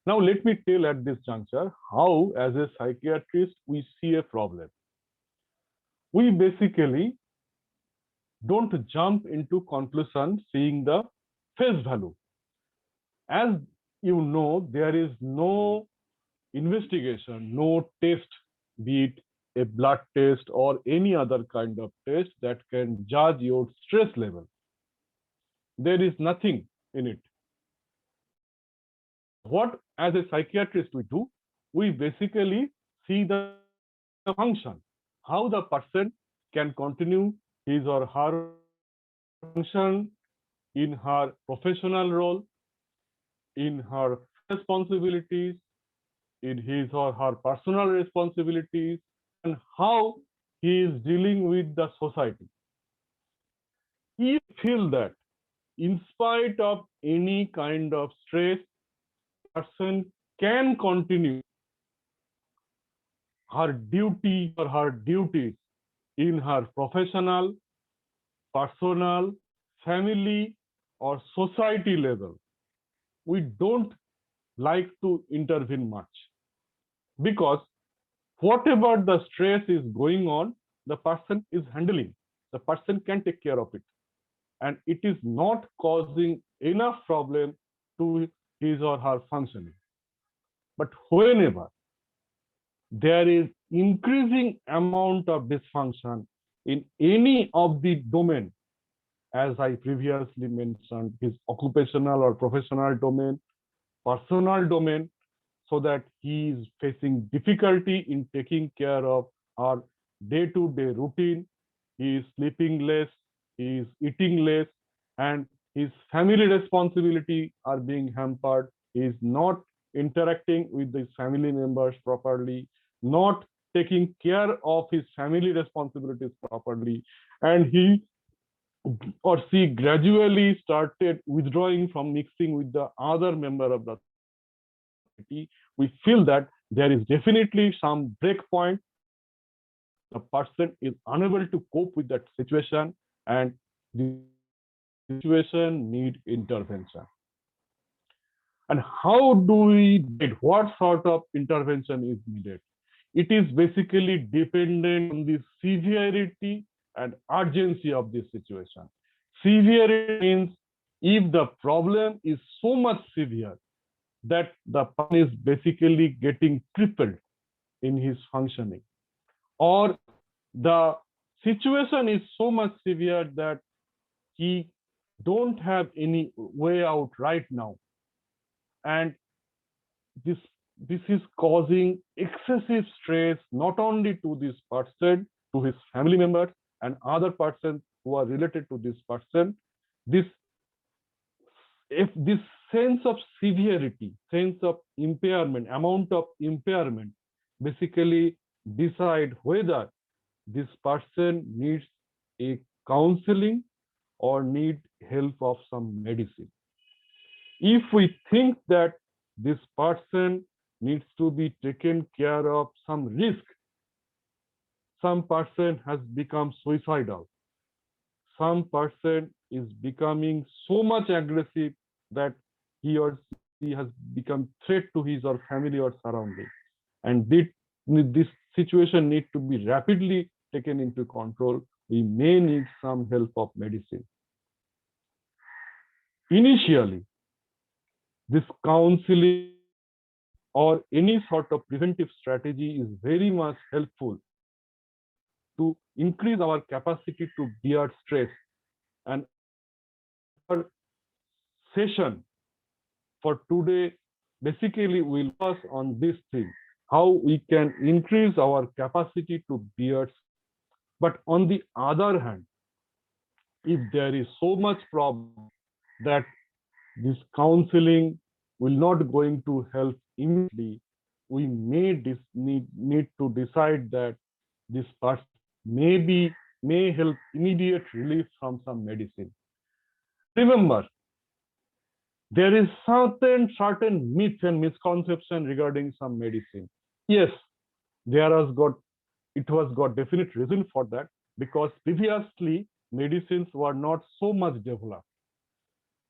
Now, let me tell at this juncture how, as a psychiatrist, we see a problem. We basically don't jump into conclusion seeing the face value. As you know, there is no investigation, no test, be it a blood test or any other kind of test that can judge your stress level. There is nothing in it. What, as a psychiatrist, we do, we basically see the function, how the person can continue his or her function in her professional role, in her family responsibilities, in his or her personal responsibilities, and how he is dealing with the society. You feel that in spite of any kind of stress, person can continue her duty or her duties in her professional, personal, family, or society level. We don't like to intervene much because whatever the stress is going on, the person is handling. The person can take care of it. And it is not causing enough problem to his or her functioning. But whenever there is increasing amount of dysfunction in any of the domain, as I previously mentioned, his occupational or professional domain, personal domain, so that he is facing difficulty in taking care of our day-to-day routine, he is sleeping less, he is eating less, and his family responsibility are being hampered. He is not interacting with his family members properly, not taking care of his family responsibilities properly, and he or she gradually started withdrawing from mixing with the other member of the society, we feel that there is definitely some break point where the person is unable to cope with that situation and the situation need intervention. And how do we decide what sort of intervention is needed? It is basically dependent on the severity and urgency of this situation. Severity means if the problem is so much severe that the person is basically getting crippled in his functioning, or the situation is so much severe that he don't have any way out right now, and this this is causing excessive stress not only to this person, to his family members and other persons who are related to this person. This, if this sense of severity, sense of impairment, amount of impairment basically decide whether this person needs a counseling or need help of some medicine. If we think that this person needs to be taken care of some risk, some person has become suicidal, some person is becoming so much aggressive that he or she has become threat to his or family or surrounding, and this situation need to be rapidly taken into control, we may need some help of medicine. Initially, this counseling or any sort of preventive strategy is very much helpful to increase our capacity to bear stress. And our session for today basically will focus on this thing, how we can increase our capacity to bear. But on the other hand, if there is so much problem that this counseling will not going to help immediately, we need to decide that this person may help immediate relief from some medicine. Remember, there is certain myths and misconception regarding some medicine. Yes, it was got definite reason for that, because previously medicines were not so much developed.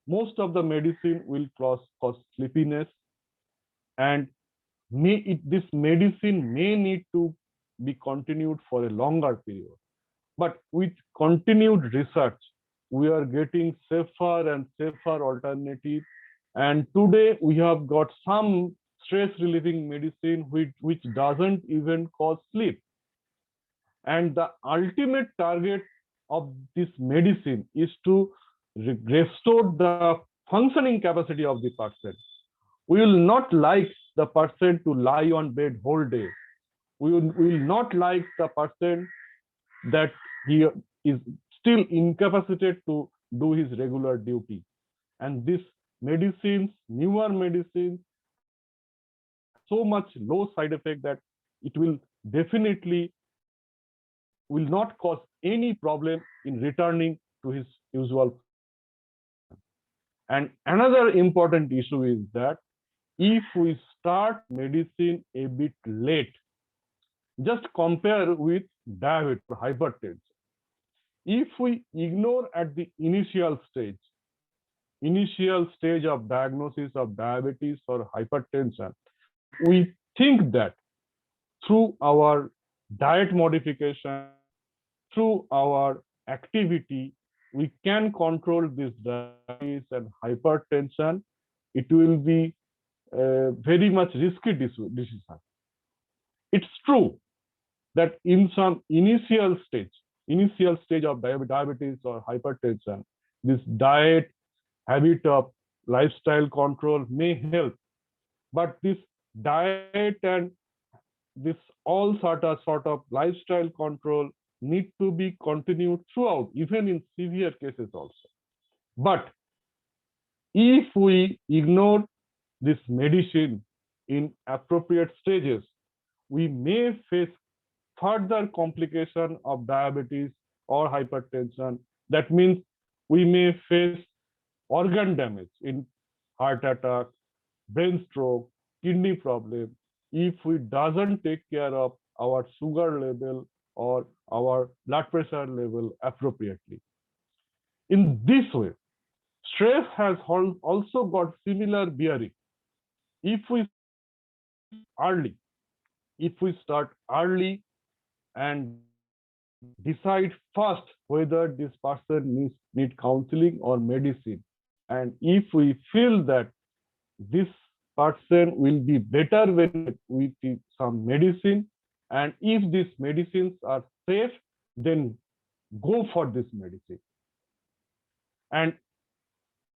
Most of the medicine will cause sleepiness, and this medicine may need to be continued for a longer period. But with continued research, we are getting safer and safer alternatives. And today we have got some stress relieving medicine which doesn't even cause sleep. And the ultimate target of this medicine is to restore the functioning capacity of the person. We will not like the person to lie on bed whole day. We will not like the person that he is still incapacitated to do his regular duty. And these medicines, newer medicines, have so much low side effect that it will definitely will not cause any problem in returning to his usual. And another important issue is that if we start medicine a bit late, just compare with diabetes or hypertension. If we ignore at the initial stage of diagnosis of diabetes or hypertension, we think that through our diet modification, through our activity, we can control this diabetes and hypertension. It will be a very much risky decision. It's true that in some initial stage of diabetes or hypertension, this diet, habit of lifestyle control may help. But this diet and this all sort of lifestyle control need to be continued throughout, even in severe cases also. But if we ignore this medicine in appropriate stages, we may face further complication of diabetes or hypertension. That means we may face organ damage in heart attack, brain stroke, kidney problem, if we doesn't take care of our sugar level or our blood pressure level appropriately. In this way, stress has also got similar bearing. If we early, if we start early and decide first whether this person need counseling or medicine, and if we feel that this person will be better when we take some medicine, and if these medicines are safe, then go for this medicine. And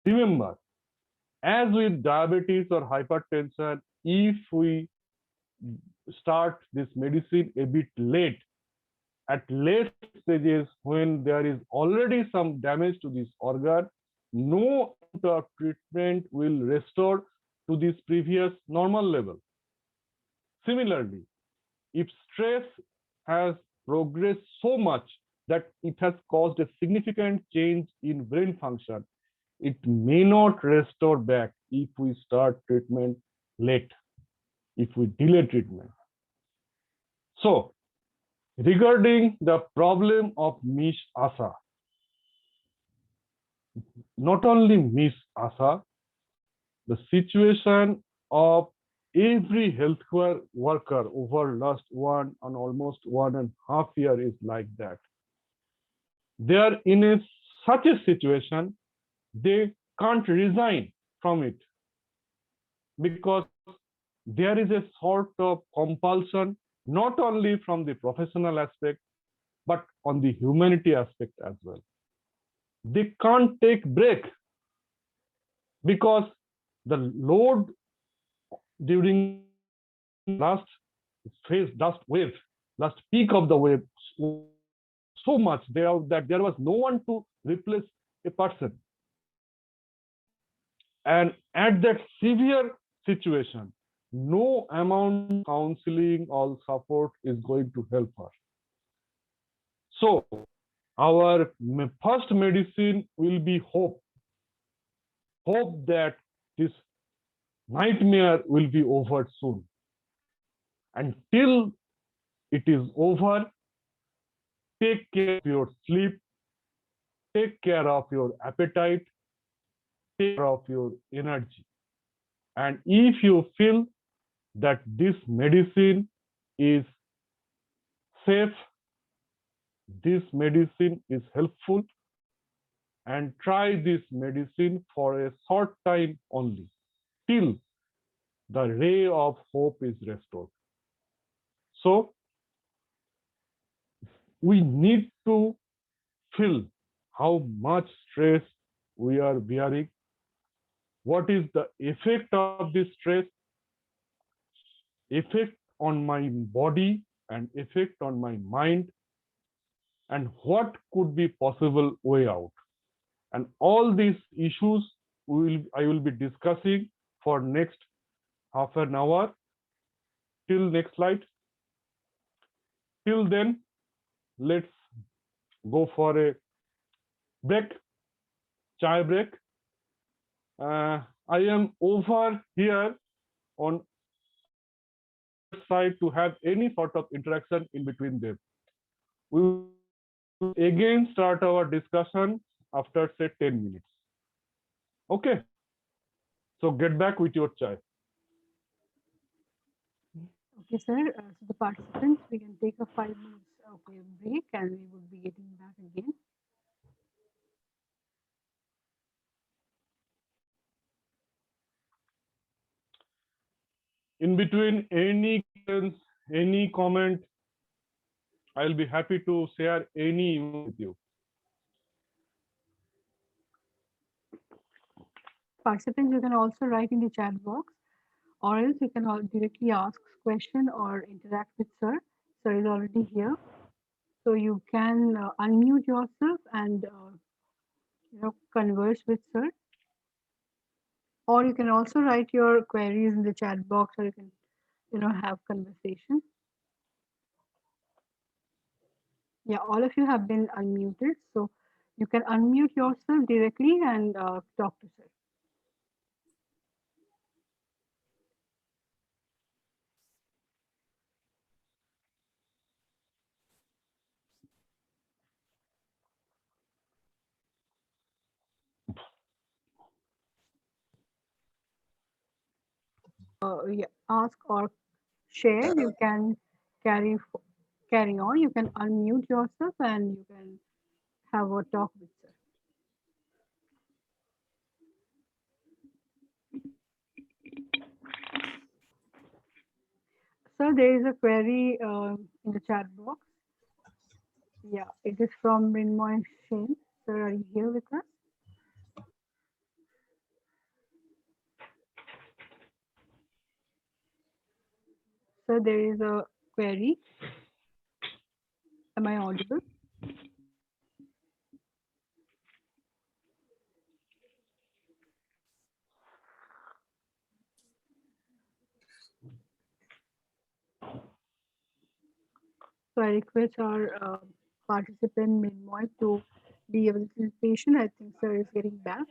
remember, as with diabetes or hypertension, if we start this medicine a bit late, at late stages when there is already some damage to this organ, no amount of treatment will restore to this previous normal level. Similarly, if stress has progressed so much that it has caused a significant change in brain function, it may not restore back if we start treatment late, if we delay treatment. So, regarding the problem of Miss Asa, not only Miss Asa, the situation of every healthcare worker over last one and almost 1.5 years is like that. They are in such a situation, they can't resign from it because there is a sort of compulsion, not only from the professional aspect, but on the humanity aspect as well. They can't take break because the load during last phase, last wave, last peak of the wave, so much there that there was no one to replace a person. And at that severe situation, no amount of counseling or support is going to help her. So, our first medicine will be hope. Hope that this nightmare will be over soon. Until it is over, take care of your sleep, take care of your appetite, take care of your energy. And if you feel that this medicine is safe, this medicine is helpful, and try this medicine for a short time only, till the ray of hope is restored. So, we need to feel how much stress we are bearing, what is the effect of this stress, effect on my body and effect on my mind, and what could be possible way out. And all these issues I will be discussing for next half an hour. Till next slide. Till then, let's go for a break, chai break. I am over here on side to have any sort of interaction in between them. We will again start our discussion after say 10 minutes. Okay. So get back with your chai. Okay, sir. So the participants, we can take a 5 minutes break and we would be getting back again. In between, any questions, any comment, I'll be happy to share any with you. Participants, you can also write in the chat box, or else you can directly ask question or interact with sir. Sir is already here, so you can unmute yourself and converse with sir. Or you can also write your queries in the chat box, or you can have conversation. Yeah, all of you have been unmuted, so you can unmute yourself directly and talk to sir. Yeah, ask or share. You can carry carry on. You can unmute yourself and you can have a talk with sir. So there is a query in the chat box. Yeah, it is from Mrinmoy Shen. Sir, are you here with us? So there is a query. Am I audible? So I request our participant Mrinmoy to be a little patient. I think sir is getting back.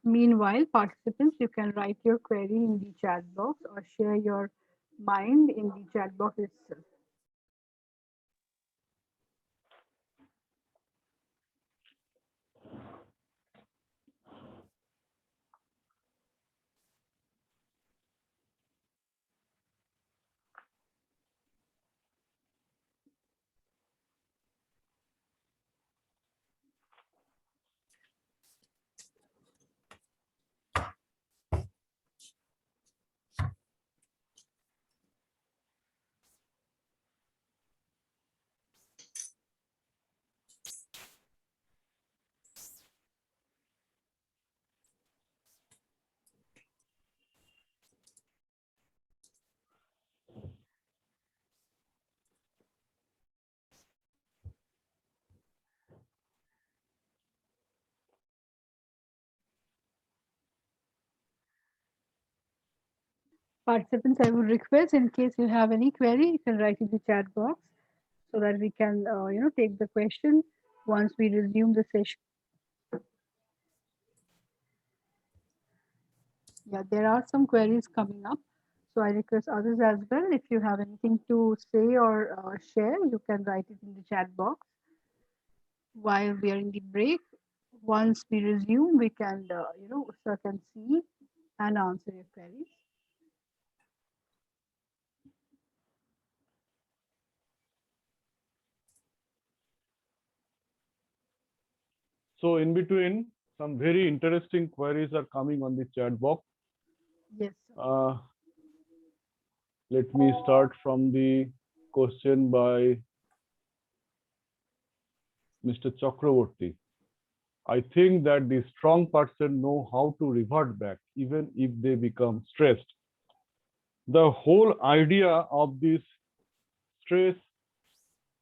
Meanwhile, participants, you can write your query in the chat box or share your mind in the chat box itself. Participants, I would request in case you have any query, you can write in the chat box so that we can, take the question once we resume the session. Yeah, there are some queries coming up. So I request others as well. If you have anything to say or share, you can write it in the chat box while we are in the break. Once we resume, we can, sir can see and answer your queries. So in between, some very interesting queries are coming on the chat box. Yes. Let me start from the question by Mr. Chakraborty. I think that the strong person know how to revert back even if they become stressed. The whole idea of this stress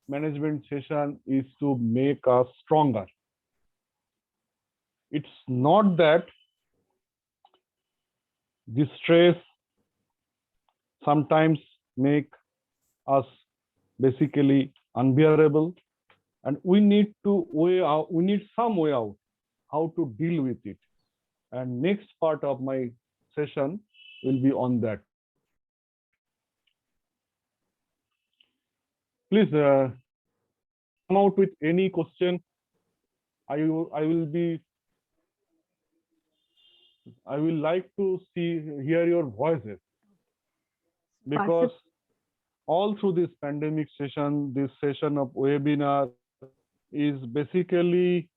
management session is to make us stronger. It's not that the stress sometimes make us basically unbearable, and we need some way out how to deal with it. And next part of my session will be on that. Please come out with any question. I will like to hear your voices, because all through this pandemic session, this session of webinar is basically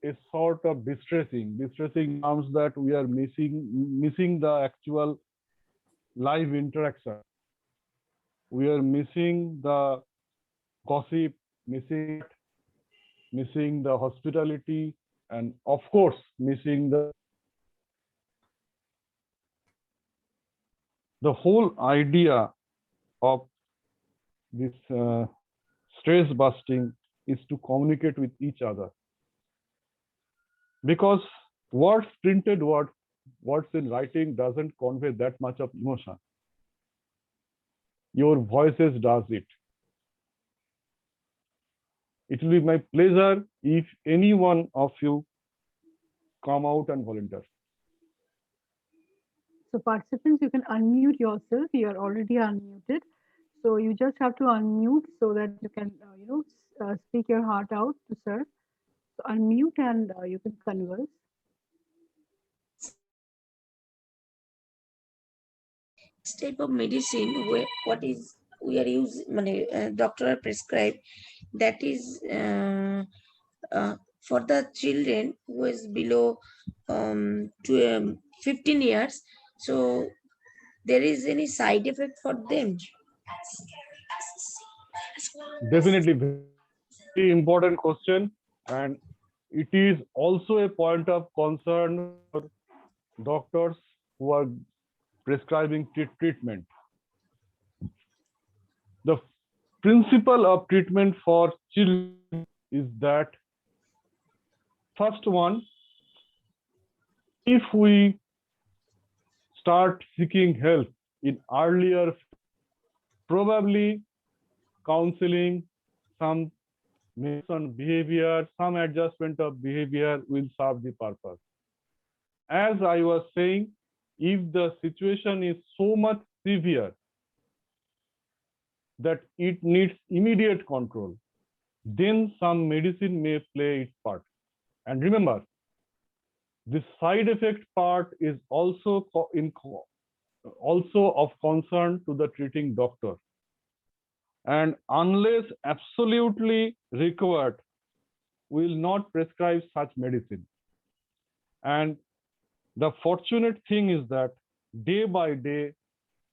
a sort of distressing. Distressing terms that we are missing the actual live interaction. We are missing the gossip, missing the hospitality, and of course, missing the whole idea of this stress busting is to communicate with each other. Because printed words in writing doesn't convey that much of emotion. Your voices does it. It will be my pleasure if any one of you come out and volunteer. So participants, you can unmute yourself. You are already unmuted. So you just have to unmute so that you can, speak your heart out to sir. So unmute and you can converse. This type of medicine, what is we are using, doctor are prescribed, that is for the children who is below 15 years. So there is any side effect for them? Definitely, very important question, and it is also a point of concern for doctors who are prescribing treatment. The principle of treatment for children is that first one, if we start seeking help in earlier, probably counseling, some on behavior, some adjustment of behavior will serve the purpose. as I was saying, if the situation is so much severe that it needs immediate control, then some medicine may play its part. And remember, the side effect part is also also of concern to the treating doctor. And unless absolutely required, we will not prescribe such medicine. And the fortunate thing is that day by day,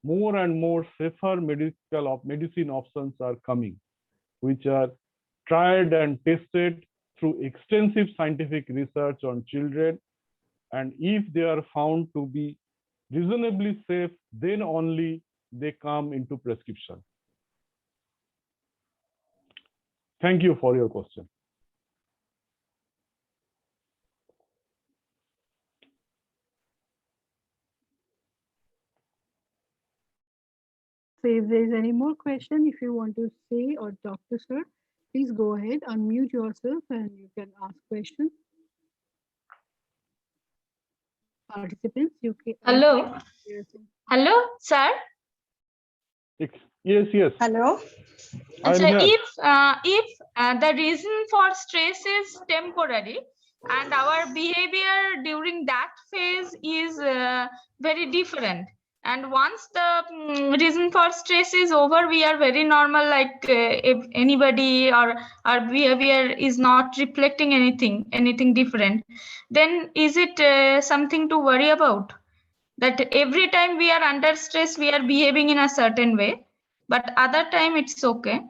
more and more safer medicine options are coming, which are tried and tested through extensive scientific research on children. And if they are found to be reasonably safe, then only they come into prescription. Thank you for your question. So if there is any more question, if you want to say or talk to sir, please go ahead, unmute yourself and you can ask questions. Participants, you can. Hello. Hello, sir. Yes, yes. Hello. I'm So here. if the reason for stress is temporary and our behavior during that phase is very different, and once the reason for stress is over, we are very normal, like if anybody, or our behavior is not reflecting anything different, then is it something to worry about? That every time we are under stress, we are behaving in a certain way, but other time it's okay.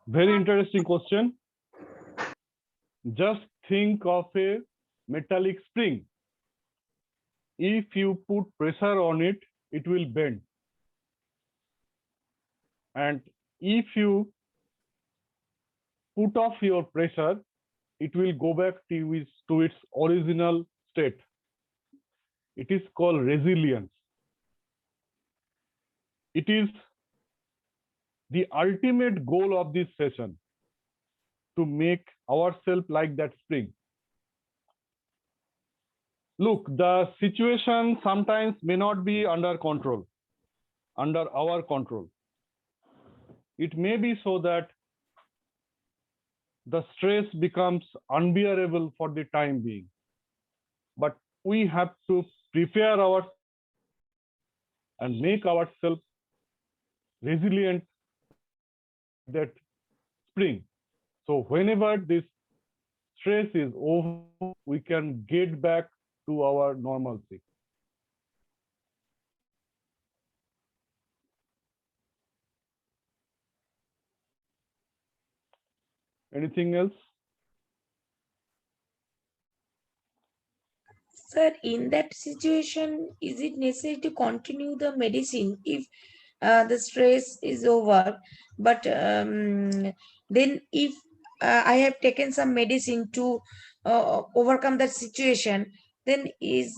Very interesting question. Just think of a metallic spring. If you put pressure on it, it will bend. And if you put off your pressure, it will go back to its original state. It is called resilience. It is the ultimate goal of this session, to make ourselves like that spring. Look, the situation sometimes may not be under control, under our control. It may be so that the stress becomes unbearable for the time being. But we have to prepare ourselves and make ourselves resilient that spring. So whenever this stress is over, we can get back to our normalcy. Anything else? Sir, in that situation, is it necessary to continue the medicine if the stress is over? But then if I have taken some medicine to overcome that situation, then is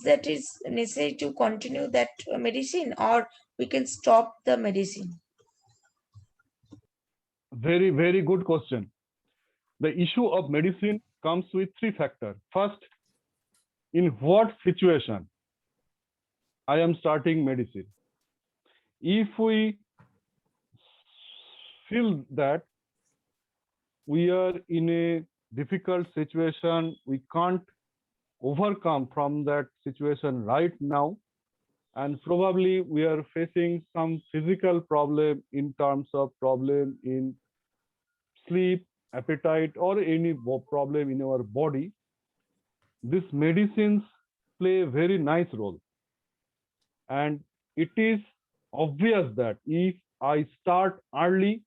necessary to continue that medicine, or we can stop the medicine? Very, very good question. The issue of medicine comes with three factors. First, in what situation I am starting medicine? If we feel that we are in a difficult situation, we can't overcome from that situation right now, and probably we are facing some physical problem in terms of problem in sleep, appetite, or any problem in our body, these medicines play a very nice role. And it is obvious that if I start early,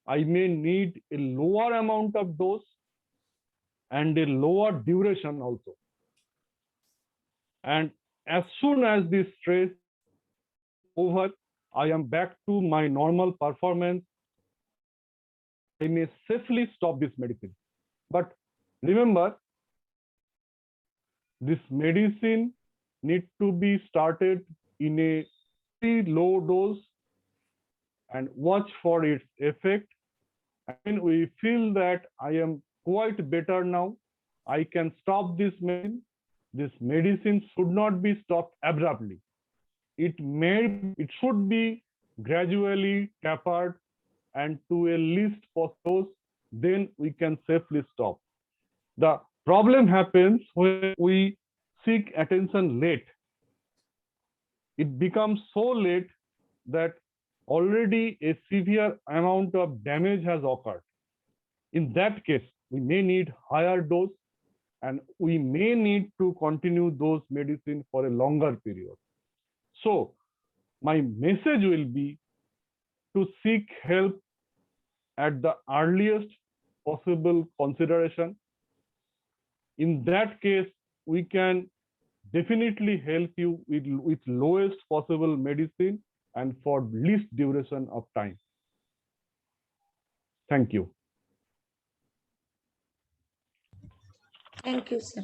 I may need a lower amount of dose and a lower duration also. And as soon as this stress over, I am back to my normal performance, I may safely stop this medicine. But remember, this medicine need to be started in a very low dose and watch for its effect. And we feel that I am quite better now, I can stop this medicine. This medicine should not be stopped abruptly. It should be gradually tapered and to a least possible dose, then we can safely stop. The problem happens when we seek attention late. It becomes so late that already a severe amount of damage has occurred. In that case, we may need higher dose and we may need to continue those medicine for a longer period. So my message will be to seek help at the earliest possible consideration. In that case, we can definitely help you with lowest possible medicine and for least duration of time. Thank you. Thank you, sir.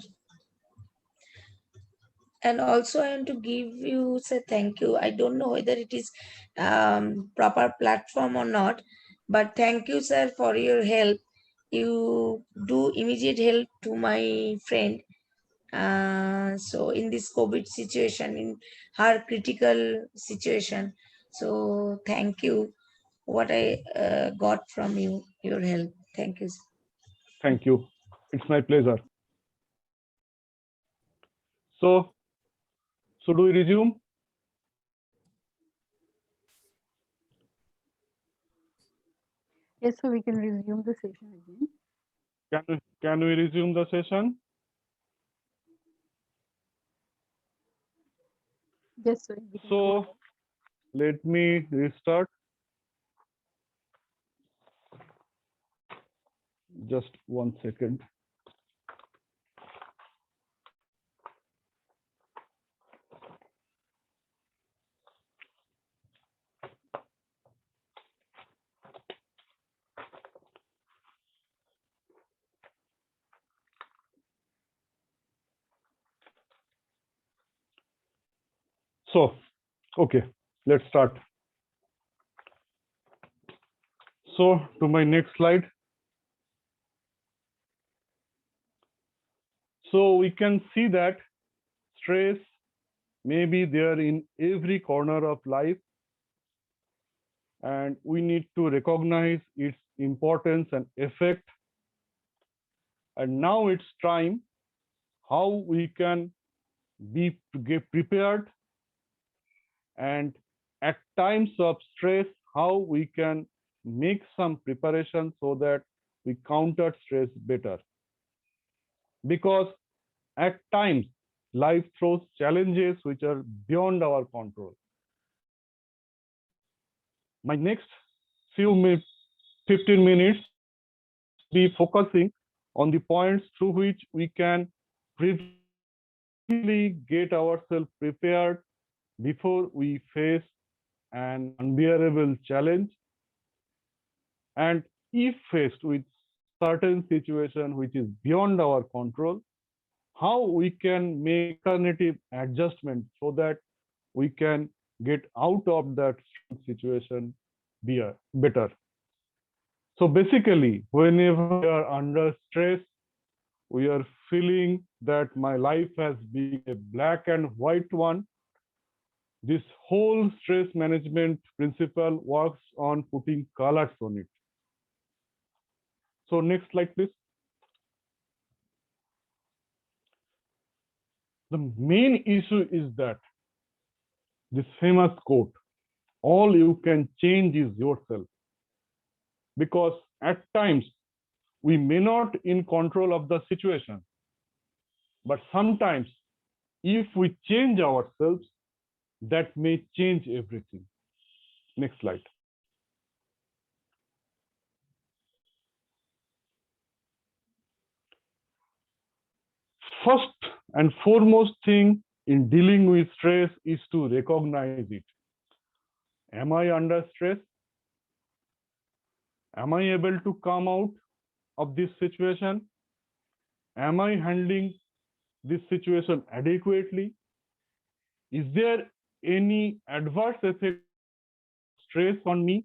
And also I want to give you say thank you. I don't know whether it is proper platform or not, but thank you, sir, for your help. You do immediate help to my friend. So in this COVID situation, in her critical situation. So thank you. What I got from you, your help. Thank you, sir. Thank you. It's my pleasure. So, should we resume? Yes, so we can resume the session again. Can we resume the session? Yes, sir. We can go So, ahead. let me restart. Just 1 second. So, okay, let's start. So, to my next slide. So, we can see that stress may be there in every corner of life, and we need to recognize its importance and effect. And now it's time how we can get prepared, and at times of stress, how we can make some preparation so that we counter stress better. Because at times, life throws challenges which are beyond our control. My next 15 minutes be focusing on the points through which we can preventively get ourselves prepared before we face an unbearable challenge, and if faced with certain situation which is beyond our control, how we can make alternative adjustment so that we can get out of that situation better. So basically, whenever we are under stress, we are feeling that my life has been a black and white one. This whole stress management principle works on putting colors on it. So next slide, please. The main issue is that this famous quote, all you can change is yourself. Because at times, we may not in control of the situation, but sometimes if we change ourselves, that may change everything. Next slide. First and foremost thing in dealing with stress is to recognize it. Am I under stress? Am I able to come out of this situation? Am I handling this situation adequately? Is there any adverse effect stress on me,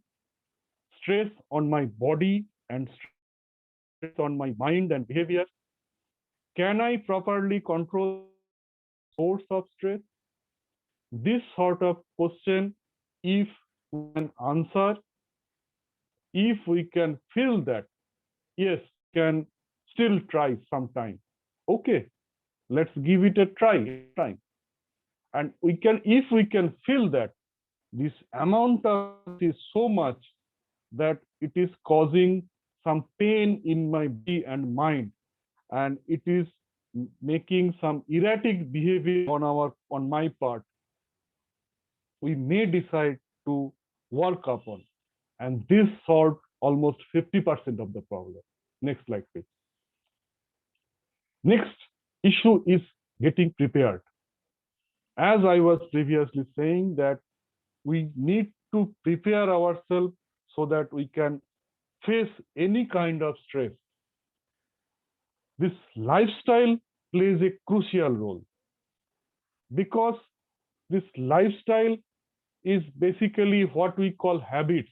stress on my body, and stress on my mind and behavior? Can I properly control source of stress? This sort of question, if we can answer, if we can feel that, yes, can still try sometime. Okay, let's give it a try time. And we can, if we can feel that this amount of is so much that it is causing some pain in my body and mind, and it is making some erratic behavior on my part, we may decide to work upon, and this solved almost 50% of the problem. Next slide, please. Next issue is getting prepared. As I was previously saying, that we need to prepare ourselves so that we can face any kind of stress. This lifestyle plays a crucial role because this lifestyle is basically what we call habits,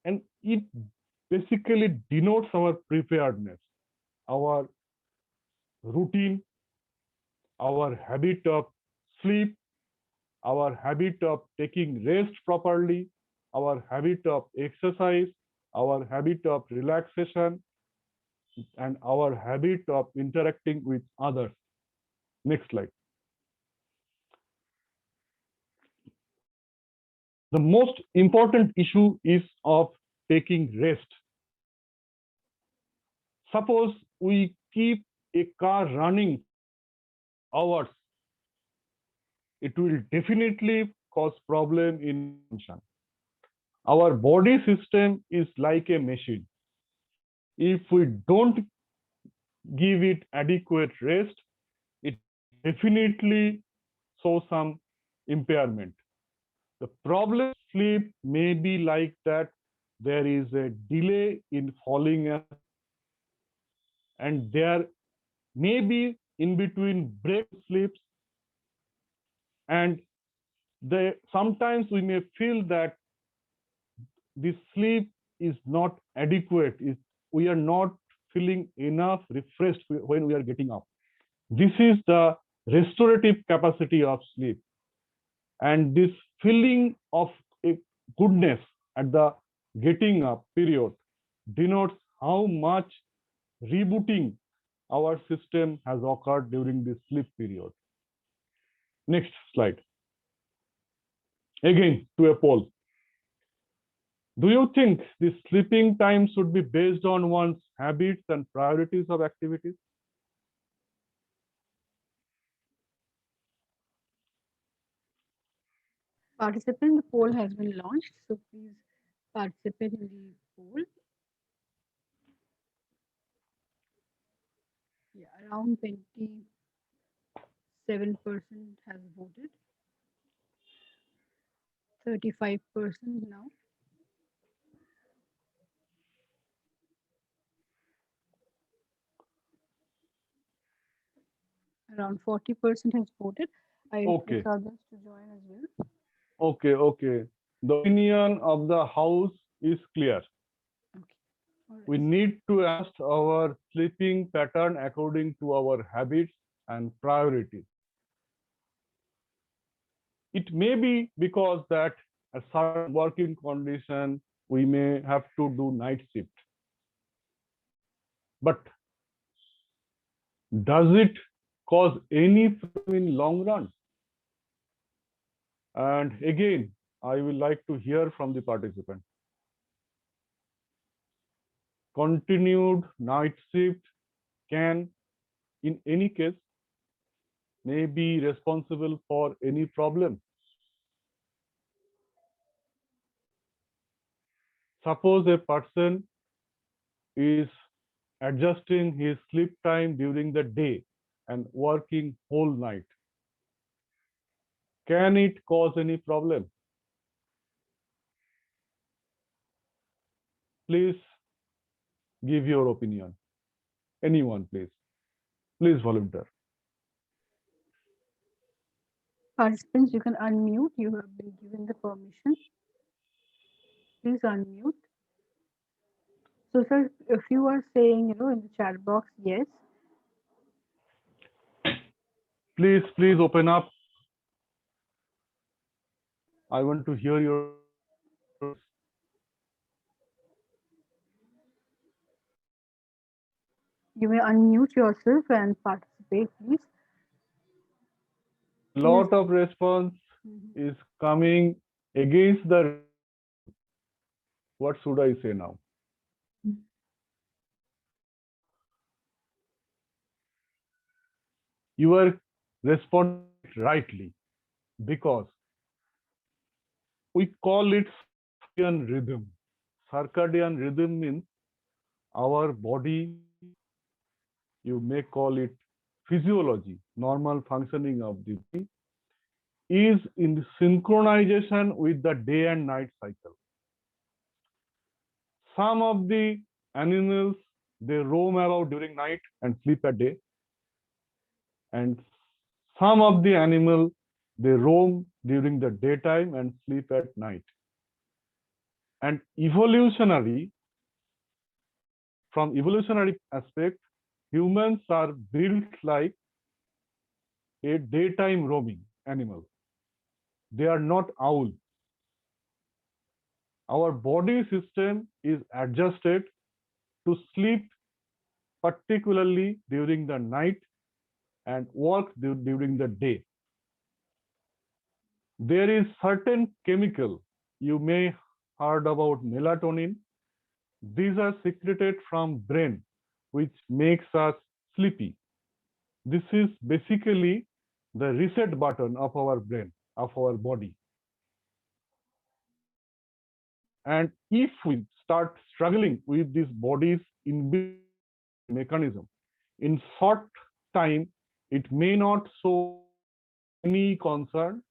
and it basically denotes our preparedness, our routine, our habit of sleep, our habit of taking rest properly, our habit of exercise, our habit of relaxation, and our habit of interacting with others. Next slide. The most important issue is of taking rest. Suppose we keep a car running hours, it will definitely cause problem in function. Our body system is like a machine. If we don't give it adequate rest, it definitely show some impairment. The problem sleep may be like that there is a delay in falling asleep, and there may be in between break sleeps, and sometimes we may feel that this sleep is not adequate, we are not feeling enough refreshed when we are getting up. This is the restorative capacity of sleep, and this feeling of a goodness at the getting up period denotes how much rebooting our system has occurred during this sleep period. Next slide. Again, to a poll. Do you think the sleeping time should be based on one's habits and priorities of activities? Participant, the poll has been launched, so please participate in the poll. Yeah, around 27% has voted, 35% now. Around 40% has voted. I Okay. request others to join as well. Okay. The opinion of the House is clear. Okay. All We right. need to adjust our sleeping pattern according to our habits and priorities. It may be because that a certain working condition, we may have to do night shift. But does it cause any problem in long run? And again, I will like to hear from the participant. Continued night shift can, in any case, may be responsible for any problem. Suppose a person is adjusting his sleep time during the day and working whole night. Can it cause any problem? Please give your opinion. Anyone, please. Please volunteer. Participants, you can unmute. You have been given the permission. Please unmute. So, sir, if you are saying, in the chat box, yes, Please open up. I want to hear your voice. you may unmute yourself and participate, please. Yes. Lot of response Mhm. is coming against the. What should I say now? You are responding rightly because we call it circadian rhythm. Circadian rhythm means our body, you may call it physiology, normal functioning of the body, is in synchronization with the day and night cycle. Some of the animals, they roam about during night and sleep at day, and some of the animal, they roam during the daytime and sleep at night. And evolutionary, from evolutionary aspect, humans are built like a daytime roaming animal. They are not owl. Our body system is adjusted to sleep particularly during the night and work during the day. There is certain chemical, you may heard about melatonin. These are secreted from brain, which makes us sleepy. This is basically the reset button of our brain, of our body. And if we start struggling with this body's inbuilt mechanism, in short time, it may not show any concern,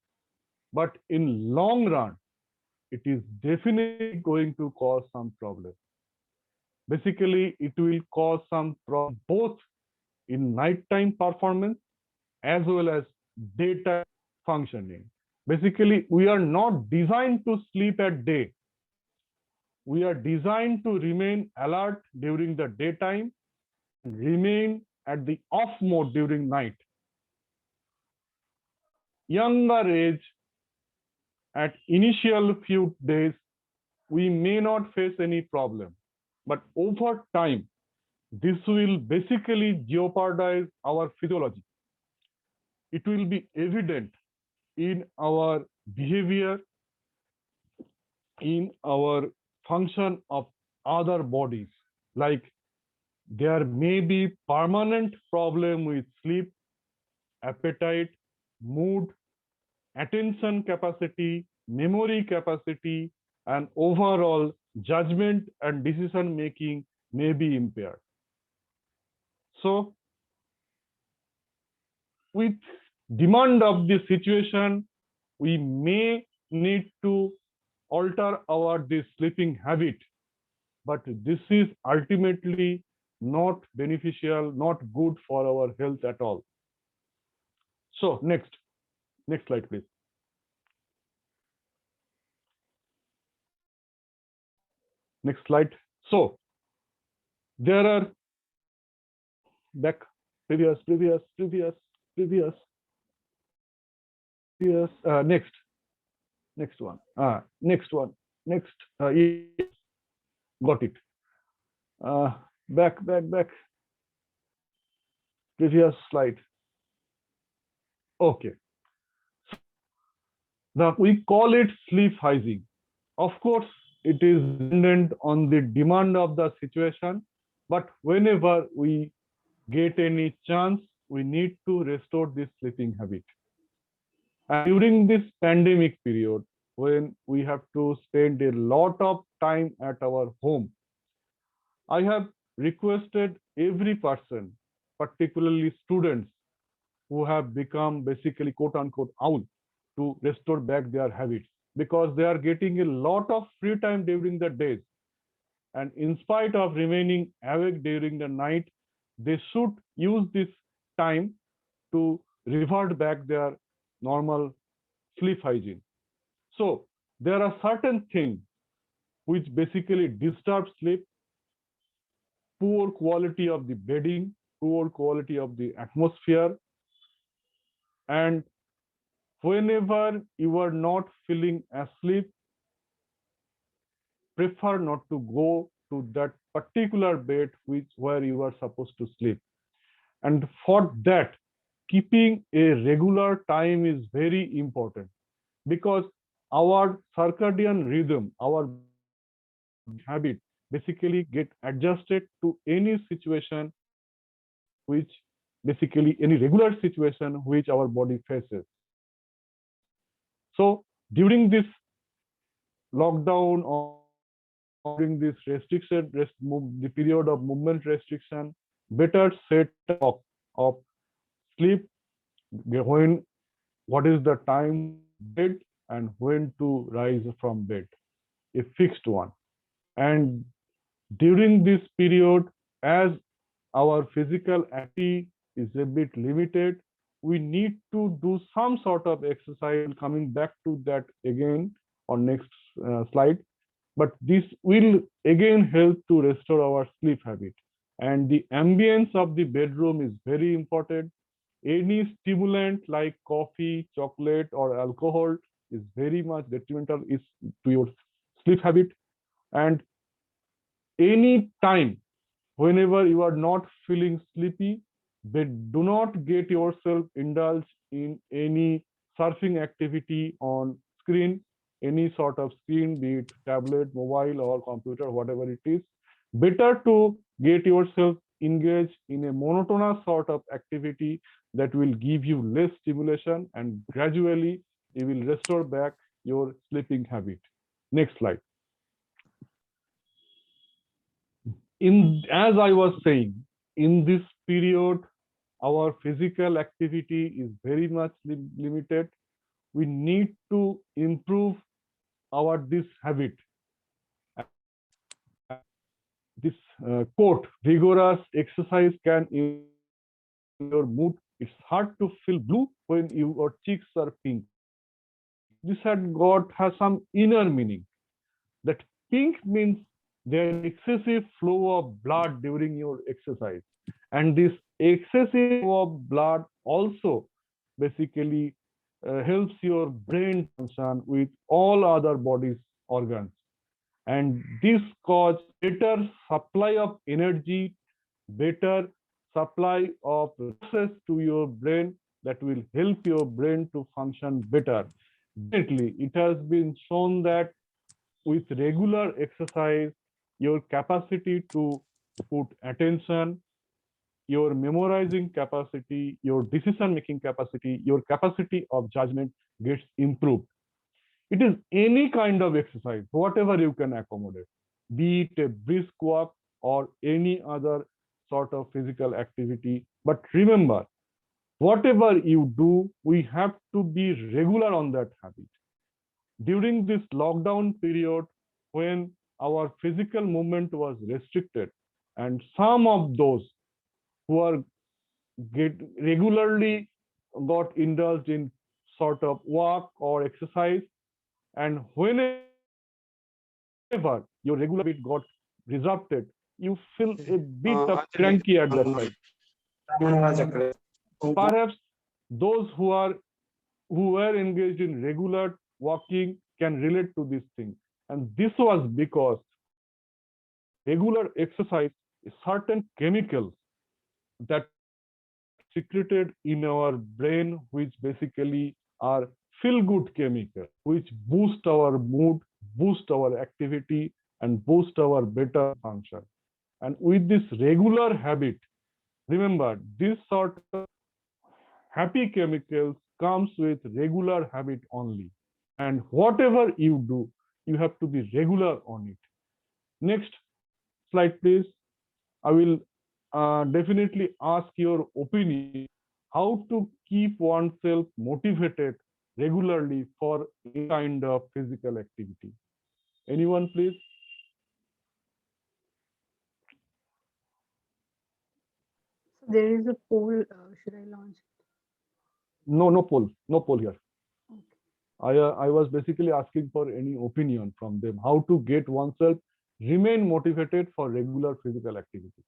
but in long run, it is definitely going to cause some problem. Basically, it will cause some problem both in nighttime performance as well as daytime functioning. Basically, we are not designed to sleep at day. We are designed to remain alert during the daytime and remain at the off mode during night. Younger age, at initial few days, we may not face any problem. But over time, this will basically jeopardize our physiology. It will be evident in our behavior, in our function of other bodies. Like there may be permanent problem with sleep, appetite, mood, attention capacity, memory capacity, and overall judgment and decision making may be impaired. So with demand of the situation, we may need to alter our this sleeping habit, but this is ultimately not beneficial, not good for our health at all. So next slide, please. Next slide. So there are back previous next one next yes, got it. Back previous slide. Okay, now we call it sleep hygiene. Of course, it is dependent on the demand of the situation, but whenever we get any chance, we need to restore this sleeping habit. And during this pandemic period, when we have to spend a lot of time at our home, I have requested every person, particularly students who have become basically quote unquote owl, to restore back their habits because they are getting a lot of free time during the days. And in spite of remaining awake during the night, they should use this time to revert back their normal sleep hygiene. So there are certain things which basically disturb sleep, poor quality of the bedding, poor quality of the atmosphere, and whenever you are not feeling asleep, prefer not to go to that particular bed which where you are supposed to sleep. And for that, keeping a regular time is very important, because our circadian rhythm, our habit basically get adjusted to any situation which basically any regular situation which our body faces. So during this lockdown or during this restriction, the period of movement restriction, better set up of sleep, when what is the time to bed and when to rise from bed, a fixed one. And during this period, as our physical activity is a bit limited, we need to do some sort of exercise. Coming back to that again on next slide, but this will again help to restore our sleep habit. And the ambience of the bedroom is very important. Any stimulant like coffee, chocolate, or alcohol is very much detrimental is to your sleep habit. And any time whenever you are not feeling sleepy, but do not get yourself indulged in any surfing activity on screen, any sort of screen, be it tablet, mobile, or computer, whatever it is. Better to get yourself engaged in a monotonous sort of activity that will give you less stimulation, and gradually you will restore back your sleeping habit. Next slide. As I was saying, in this period, our physical activity is very much limited. We need to improve our this habit. This quote, vigorous exercise can your mood. It's hard to feel blue when your cheeks are pink. This has some inner meaning. That pink means there is excessive flow of blood during your exercise, and this excessive flow of blood also basically helps your brain function with all other body's organs, and this cause better supply of energy, better supply of resources to your brain that will help your brain to function better. Definitely, it has been shown that with regular exercise, your capacity to put attention, your memorizing capacity, your decision making capacity, your capacity of judgment gets improved. It is any kind of exercise, whatever you can accommodate, be it a brisk walk or any other sort of physical activity. But remember, whatever you do, we have to be regular on that habit. During this lockdown period, when our physical movement was restricted, and some of those who are regularly got indulged in sort of walk or exercise, and whenever your regular habit got disrupted, you feel a bit of cranky at that time. Perhaps those who were engaged in regular walking can relate to this thing. And this was because regular exercise is certain chemicals that secreted in our brain, which basically are feel-good chemicals, which boost our mood, boost our activity, and boost our better function. And with this regular habit, remember, this sort of happy chemicals comes with regular habit only. And whatever you do, you have to be regular on it. Next slide, please. I will definitely ask your opinion how to keep oneself motivated regularly for any kind of physical activity. Anyone, please? So there is a poll. Should I launch it? No, no poll here. Okay. I was basically asking for any opinion from them, how to get oneself remain motivated for regular physical activity.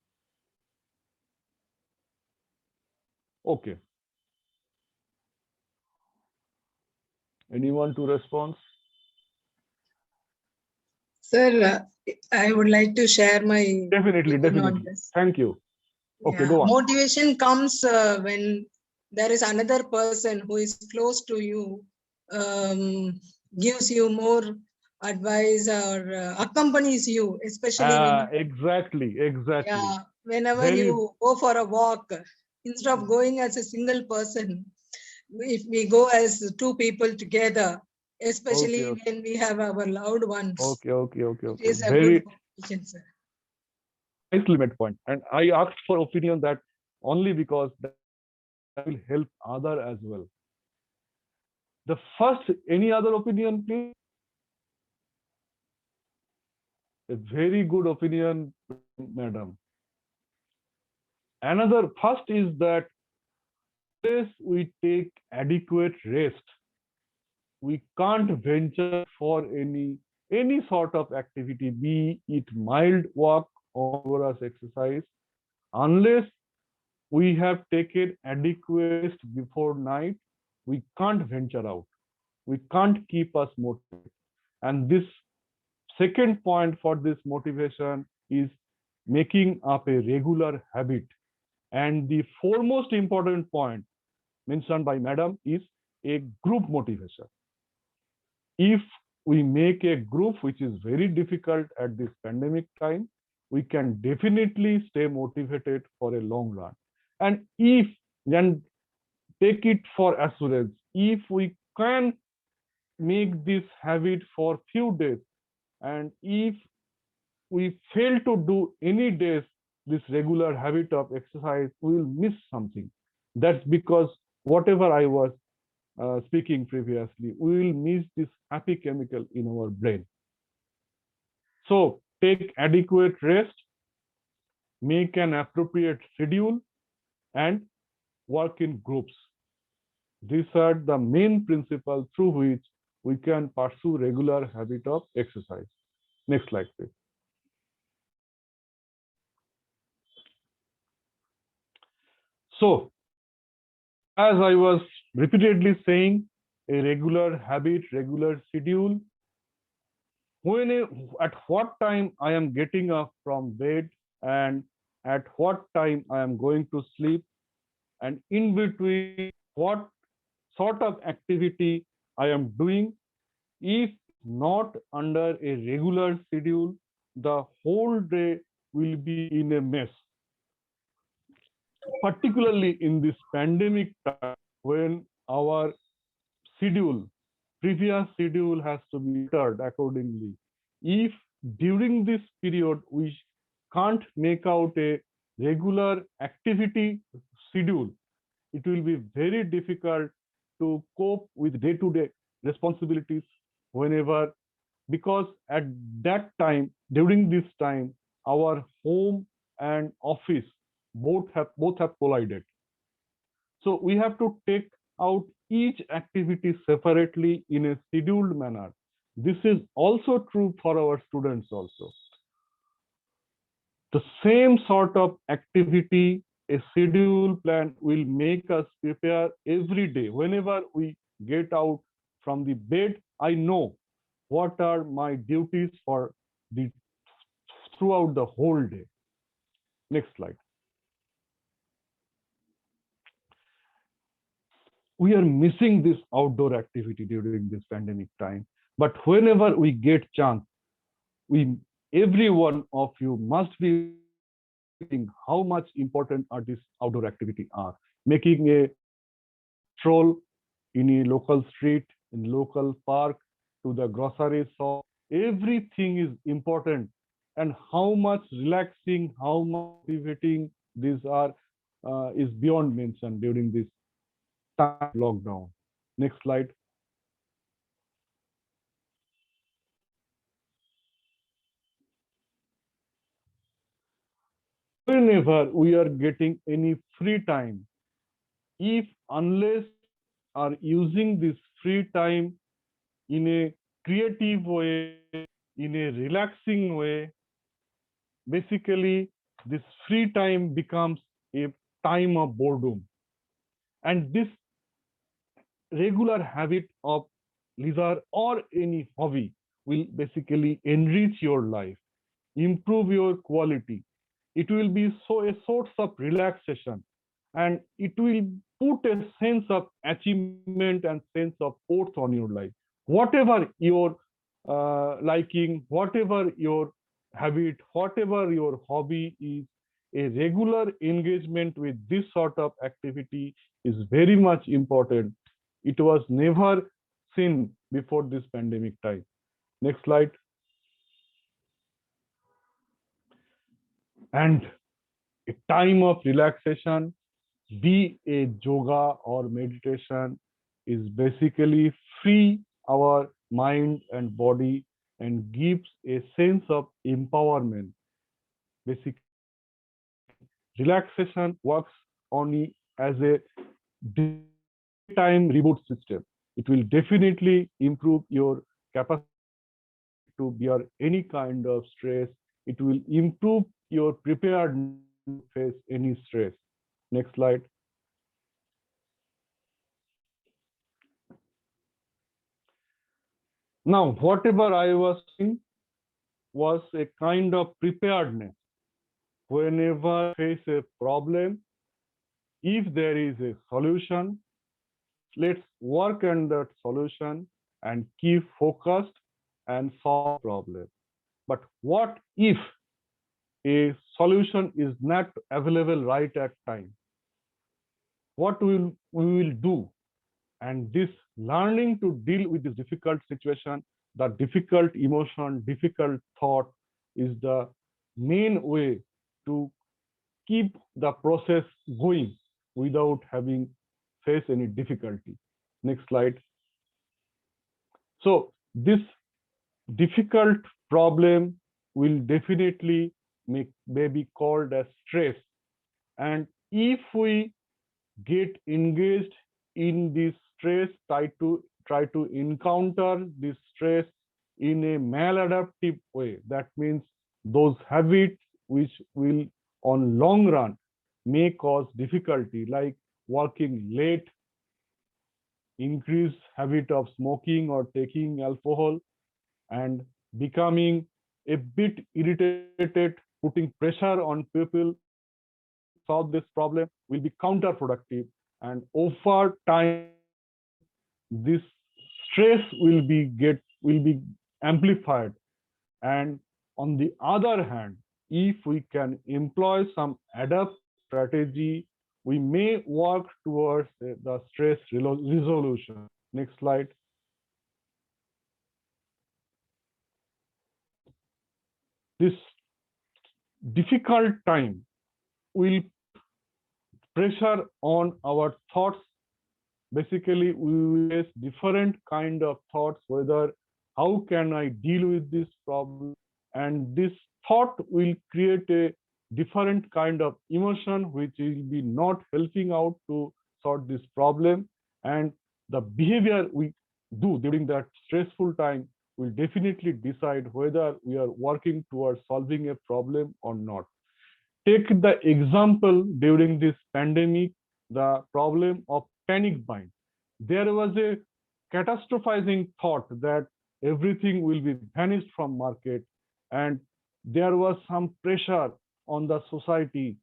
Okay. Anyone to respond? Sir, I would like to share my Definitely, opinion on definitely. this. Thank you. Okay, Yeah. go on. Motivation comes when there is another person who is close to you, gives you more advice or accompanies you, especially when Exactly. yeah, whenever Very you go for a walk, instead of going as a single person, if we go as two people together, especially okay. when we have our loved ones, Okay. it is a Very good motivation, sir. nicely made point. And I asked for opinion that only because that will help other as well. The first, any other opinion, please? A very good opinion, madam. Another first is that unless we take adequate rest, we can't venture for any sort of activity, be it mild walk or vigorous exercise, unless we have taken adequate rest before night, we can't venture out. We can't keep us motivated. And this second point for this motivation is making up a regular habit. And the foremost important point mentioned by madam is a group motivation. If we make a group, which is very difficult at this pandemic time, we can definitely stay motivated for a long run. And if then take it for assurance, if we can make this habit for few days, and if we fail to do any days this regular habit of exercise, we will miss something. That's because whatever I was speaking previously, we will miss this happy chemical in our brain. So take adequate rest, make an appropriate schedule, and work in groups. These are the main principles through which we can pursue regular habit of exercise. Next slide, please. So, as I was repeatedly saying, a regular habit, regular schedule, at what time I am getting up from bed and at what time I am going to sleep, and in between what sort of activity I am doing. If not under a regular schedule, the whole day will be in a mess, particularly in this pandemic time when our schedule, previous schedule has to be altered accordingly. If during this period we can't make out a regular activity schedule, it will be very difficult to cope with day-to-day responsibilities whenever, because at that time, during this time, our home and office both have collided. So we have to take out each activity separately in a scheduled manner. This is also true for our students also. The same sort of activity, a schedule plan will make us prepare every day. Whenever we get out from the bed, I know what are my duties for the throughout the whole day. Next slide. We are missing this outdoor activity during this pandemic time. But whenever we get chance, every one of you must be thinking how much important are these outdoor activity are. Making a stroll in a local street, in local park, to the grocery shop, everything is important. And how much relaxing, how much motivating these are is beyond mention during this time of lockdown. Next slide. Whenever we are getting any free time, if unless are using this free time in a creative way, in a relaxing way, basically this free time becomes a time of boredom. And this regular habit of leisure or any hobby will basically enrich your life, improve your quality. It will be a source of relaxation, and it will put a sense of achievement and sense of force on your life. Whatever your liking, whatever your habit, whatever your hobby is, a regular engagement with this sort of activity is very much important. It was never seen before this pandemic time. Next slide. And a time of relaxation, be a yoga or meditation, is basically free our mind and body and gives a sense of empowerment. Basically, relaxation works only as a daytime reboot system. It will definitely improve your capacity to bear any kind of stress. It will improve your preparedness to face any stress. Next slide. Now, whatever I was saying was a kind of preparedness. Whenever face a problem, if there is a solution, let's work on that solution and keep focused and solve problem. But what if a solution is not available right at time? What will we will do? And this learning to deal with this difficult situation, the difficult emotion, difficult thought is the main way to keep the process going without having face any difficulty. Next slide. So this difficult problem will definitely may be called as stress. And if we get engaged in this stress, try to encounter this stress in a maladaptive way. That means those habits which will on long run may cause difficulty, like working late, increased habit of smoking or taking alcohol, and becoming a bit irritated, putting pressure on people to solve this problem will be counterproductive. And over time, this stress will be amplified. And on the other hand, if we can employ some adaptive strategy, we may work towards the stress resolution. Next slide. This difficult time will pressure on our thoughts. Basically, we will face different kind of thoughts, whether how can I deal with this problem? And this thought will create a different kind of emotion, which will be not helping out to sort this problem. And the behavior we do during that stressful time will definitely decide whether we are working towards solving a problem or not. Take the example during this pandemic, the problem of panic buying. There was a catastrophizing thought that everything will be vanished from market, and there was some pressure on the society.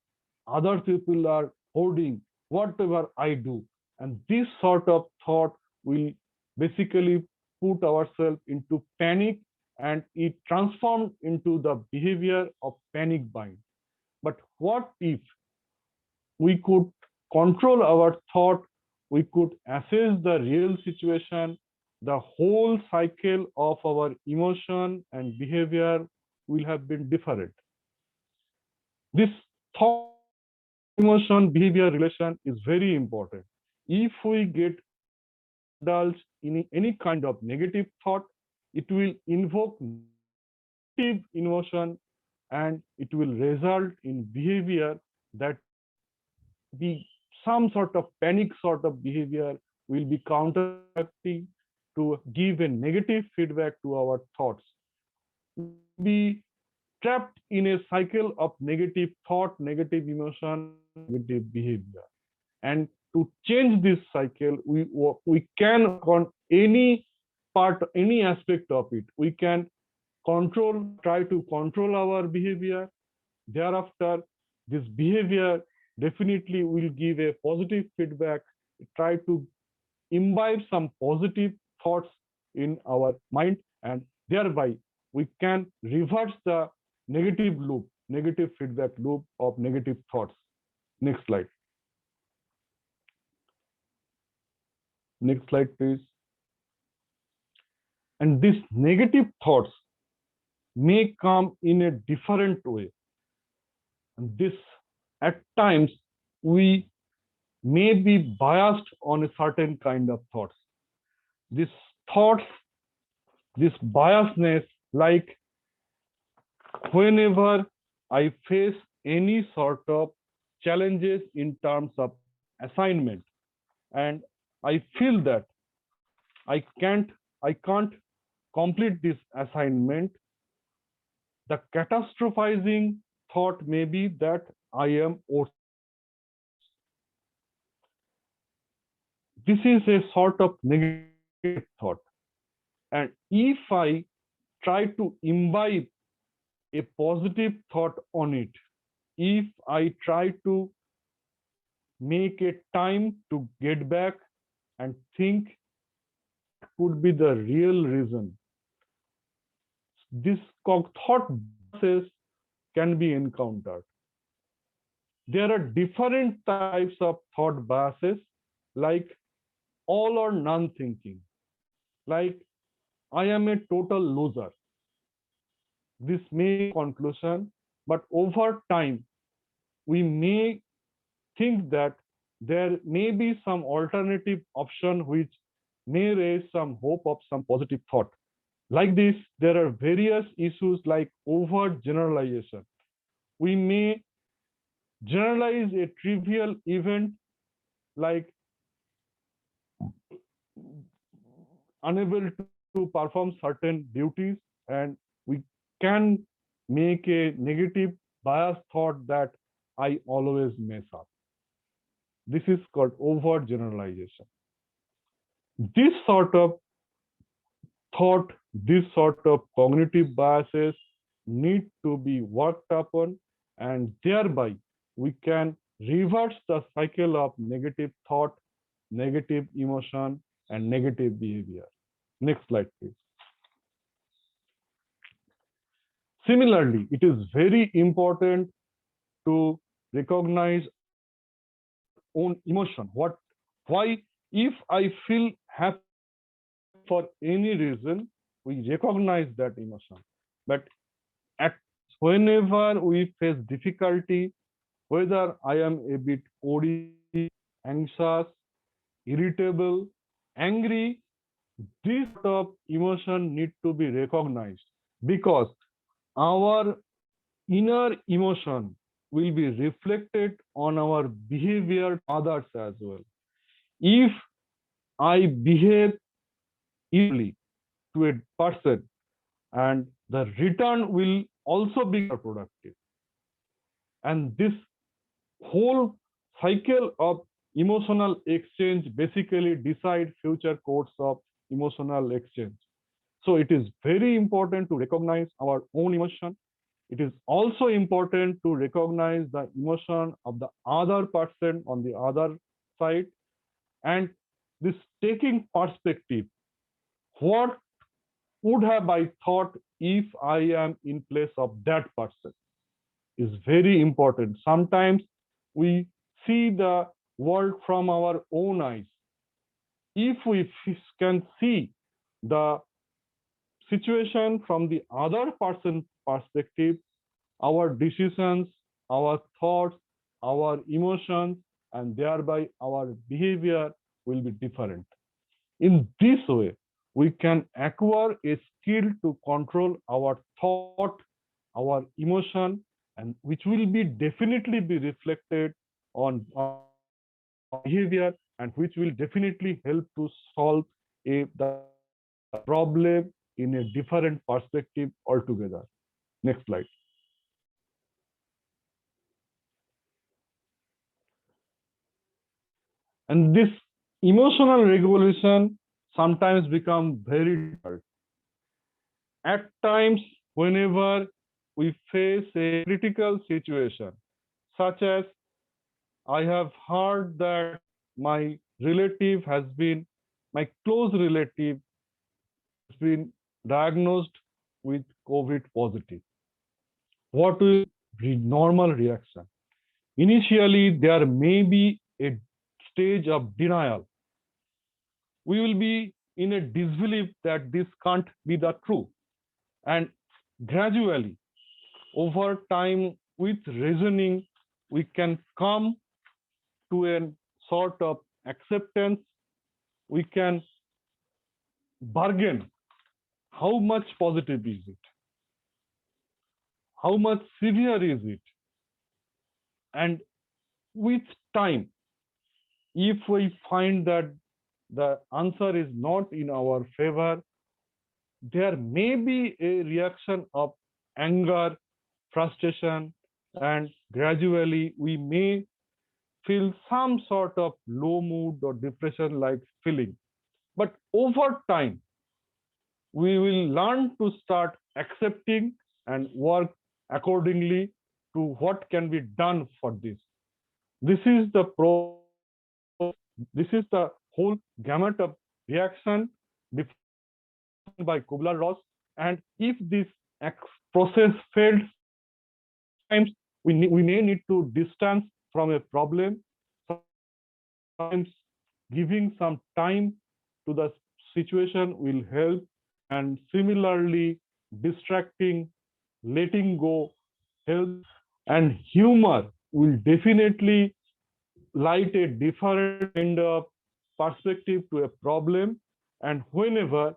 Other people are hoarding, whatever I do. And this sort of thought will basically put ourselves into panic, and it transformed into the behavior of panic buying. But what if we could control our thought, we could assess the real situation, the whole cycle of our emotion and behavior will have been different. This thought, emotion, behavior relation is very important. If we get indulged in any kind of negative thought, it will invoke negative emotion, and it will result in behavior that be some sort of panic sort of behavior will be counteracting to give a negative feedback to our thoughts. We will be trapped in a cycle of negative thought, negative emotion, negative behavior. And to change this cycle, we can work on any part, any aspect of it. We can try to control our behavior. Thereafter, this behavior definitely will give a positive feedback. Try to imbibe some positive thoughts in our mind, and thereby we can reverse the negative loop, negative feedback loop of negative thoughts. Next slide. Next slide, please. And these negative thoughts may come in a different way. And this, at times, we may be biased on a certain kind of thoughts. These thoughts, this biasness, like whenever I face any sort of challenges in terms of assignment, and I feel that I can't complete this assignment, the catastrophizing thought may be that I am worthless. This is a sort of negative thought. And if I try to imbibe a positive thought on it, if I try to make a time to get back and think could be the real reason, this thought biases can be encountered. There are different types of thought biases, like all or none thinking, like I am a total loser. This may be conclusion, but over time, we may think that there may be some alternative option which may raise some hope of some positive thought. Like this, there are various issues like over generalization. We may generalize a trivial event like unable to perform certain duties, and we can make a negative bias thought that I always mess up. This is called over generalization. This sort of thought, this sort of cognitive biases need to be worked upon, and thereby we can reverse the cycle of negative thought, negative emotion, and negative behavior. Next slide, please. Similarly, it is very important to recognize our own emotion. Why, if I feel happy for any reason, we recognize that emotion. But at whenever we face difficulty, whether I am a bit worried, anxious, irritable, angry, this sort of emotion need to be recognized, because our inner emotion will be reflected on our behavior to others as well. If I behave evilly to a person, and the return will also be productive. And this whole cycle of emotional exchange basically decide future course of emotional exchange. So it is very important to recognize our own emotion. It is also important to recognize the emotion of the other person on the other side, and this taking perspective. What would have I thought if I am in place of that person is very important. Sometimes we see the world from our own eyes. If we can see the situation from the other person's perspective, our decisions, our thoughts, our emotions, and thereby our behavior will be different. In this way, we can acquire a skill to control our thought, our emotion, and which will be definitely be reflected on our behavior, and which will definitely help to solve the problem in a different perspective altogether. Next slide. And this emotional regulation sometimes become very difficult. At times, whenever we face a critical situation, such as I have heard that my relative has been, my close relative has been diagnosed with COVID positive. What will be normal reaction? Initially, there may be a stage of denial. We will be in a disbelief that this can't be the true. And gradually, over time, with reasoning, we can come to a sort of acceptance. We can bargain how much positive is it, how much severe is it, and with time, if we find that the answer is not in our favor, there may be a reaction of anger, frustration, and gradually we may feel some sort of low mood or depression like feeling. But over time, we will learn to start accepting and work accordingly to what can be done for this. This is the this is the whole gamut of reaction defined by Kubler-Ross. And if this process fails, sometimes we may need to distance from a problem. Sometimes giving some time to the situation will help. And similarly, distracting, letting go helps. And humor will definitely light a different kind of perspective to a problem. And whenever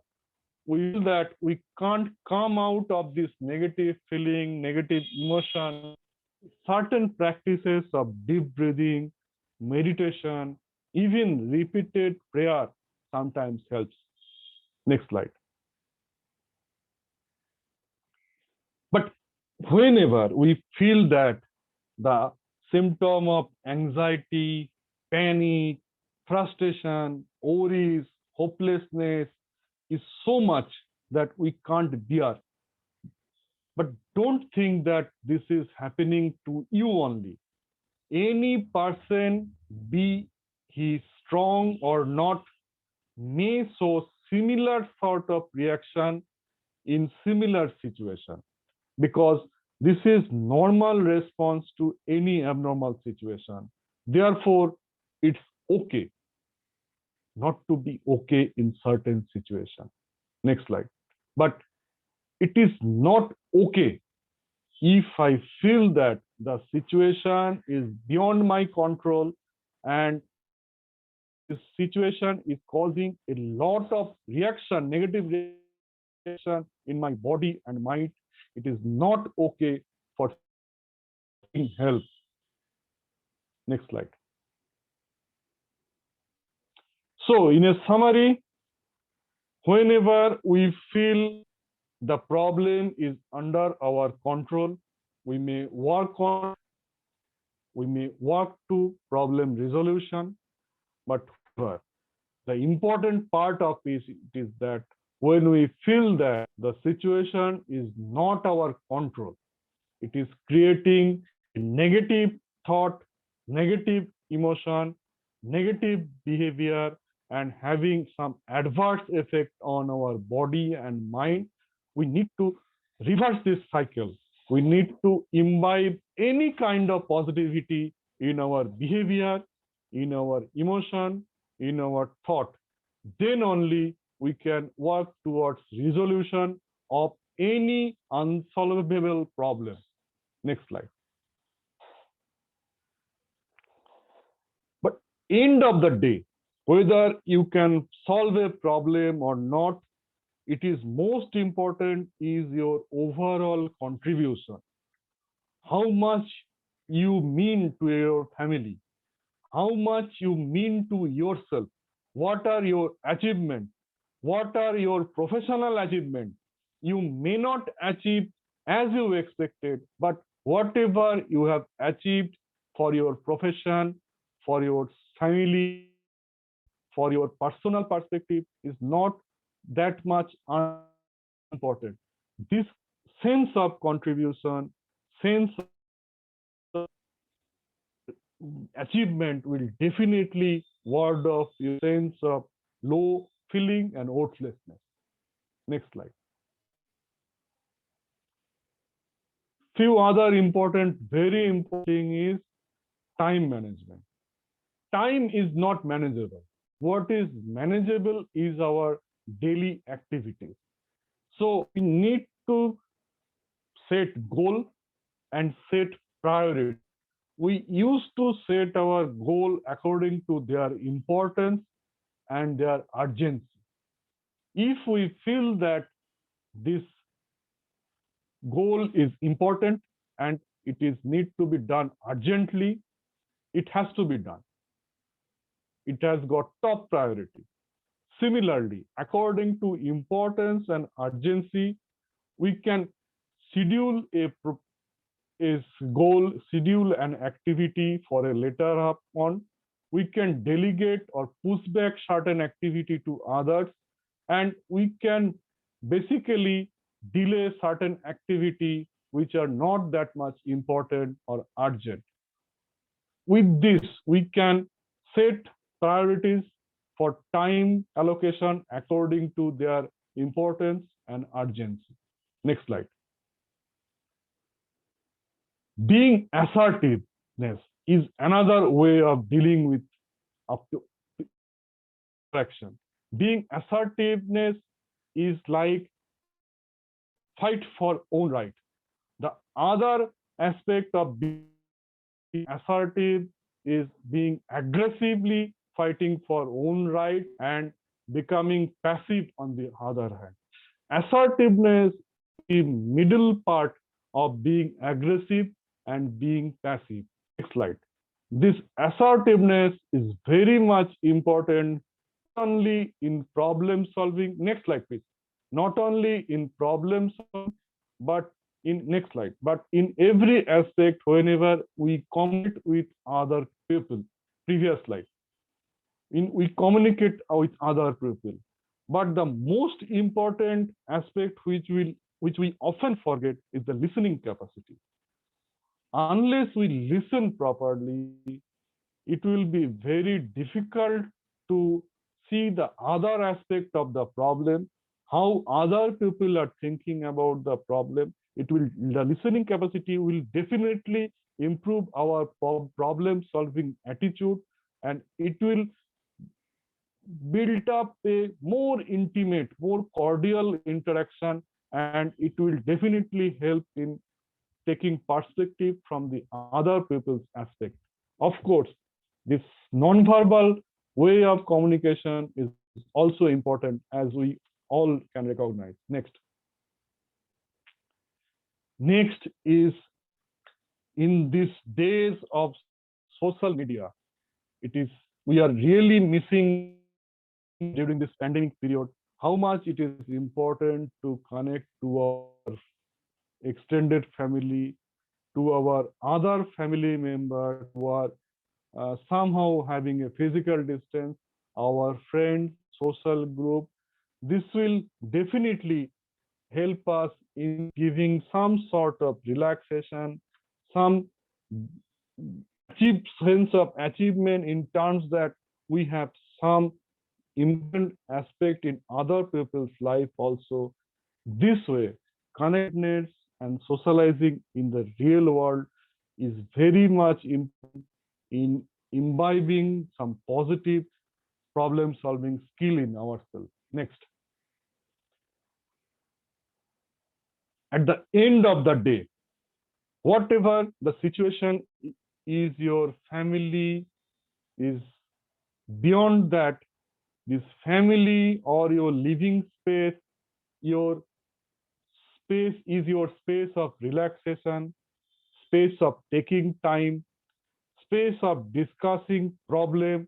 we feel that we can't come out of this negative feeling, negative emotion, certain practices of deep breathing, meditation, even repeated prayer sometimes helps. Next slide. But whenever we feel that the symptom of anxiety, panic, frustration, worries, hopelessness is so much that we can't bear. But don't think that this is happening to you only. Any person, be he strong or not, may show similar sort of reaction in similar situation, because this is normal response to any abnormal situation. Therefore, it's okay not to be okay in certain situation. Next slide. But it is not okay if I feel that the situation is beyond my control and this situation is causing a lot of reaction, negative reaction in my body and mind. It is not okay for seeking help. Next slide. So, in a summary, whenever we feel the problem is under our control, we may work on, we may work to problem resolution, but the important part of it is that when we feel that the situation is not our control, it is creating a negative thought, negative emotion, negative behavior, and having some adverse effect on our body and mind, we need to reverse this cycle. We need to imbibe any kind of positivity in our behavior, in our emotion, in our thought. Then only we can work towards resolution of any unsolvable problem. Next slide. But end of the day, whether you can solve a problem or not, it is most important is your overall contribution. How much you mean to your family, how much you mean to yourself, what are your achievements, what are your professional achievements. You may not achieve as you expected, but whatever you have achieved for your profession, for your family, for your personal perspective is not that much important. This sense of contribution, sense of achievement will definitely ward off your sense of low feeling and worthlessness. Next slide. Few other important, very important thing is time management. Time is not manageable. What is manageable is our daily activities. So we need to set goal and set priority. We used to set our goal according to their importance and their urgency. If we feel that this goal is important and it is need to be done urgently, it has to be done. It has got top priority. Similarly, according to importance and urgency, we can schedule a goal, schedule an activity for a later on. We can delegate or push back certain activity to others, and we can basically delay certain activity which are not that much important or urgent. With this, we can set priorities for time allocation according to their importance and urgency. Next slide. Being assertiveness is another way of dealing with interaction. Being assertiveness is like fight for own right. The other aspect of being assertive is being aggressively fighting for own right and becoming passive on the other hand. Assertiveness is the middle part of being aggressive and being passive. Next slide. This assertiveness is very much important not only in problem solving. Next slide, please. Not only in problem solving, but in next slide, but in every aspect whenever we communicate with other people. Previous slide. We communicate with other people. But the most important aspect which we often forget is the listening capacity. Unless we listen properly, it will be very difficult to see the other aspect of the problem, how other people are thinking about the problem. The listening capacity will definitely improve our problem solving attitude, and it will build up a more intimate, more cordial interaction, and it will definitely help in taking perspective from the other people's aspect. Of course, this non-verbal way of communication is also important, as we all can recognize. Next is, in these days of social media, we are really missing during this pandemic period how much it is important to connect to our extended family, to our other family members who are somehow having a physical distance, our friends, social group. This will definitely help us in giving some sort of relaxation, some sense of achievement in terms that we have some important aspect in other people's life also. This way, connectedness and socializing in the real world is very much important in imbibing some positive problem solving skill in ourselves. Next. At the end of the day, whatever the situation is, your family is beyond that. This family or your living space, your space is your space of relaxation, space of taking time, space of discussing problem,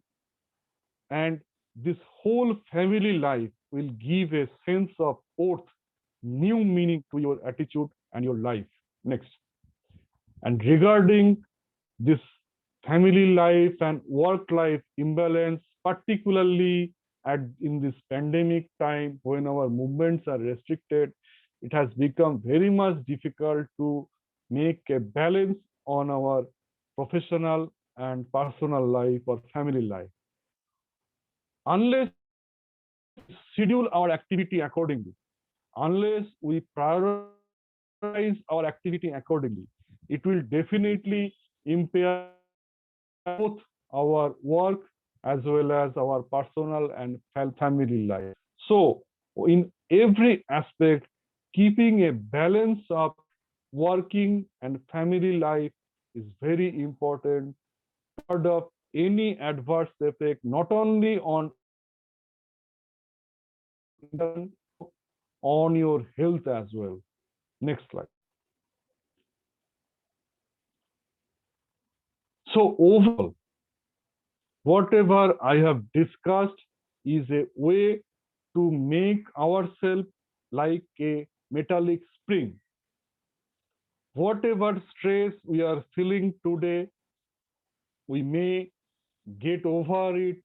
and this whole family life will give a sense of worth, new meaning to your attitude and your life. Next. And regarding this family life and work life imbalance, particularly in this pandemic time when our movements are restricted, it has become very much difficult to make a balance on our professional and personal life or family life. Unless we schedule our activity accordingly, unless we prioritize our activity accordingly, it will definitely impair both our work as well as our personal and family life. So, in every aspect, keeping a balance of working and family life is very important to ward off any adverse effect, not only on on your health as well. Next slide. So overall, whatever I have discussed is a way to make ourselves like a metallic spring. Whatever stress we are feeling today, we may get over it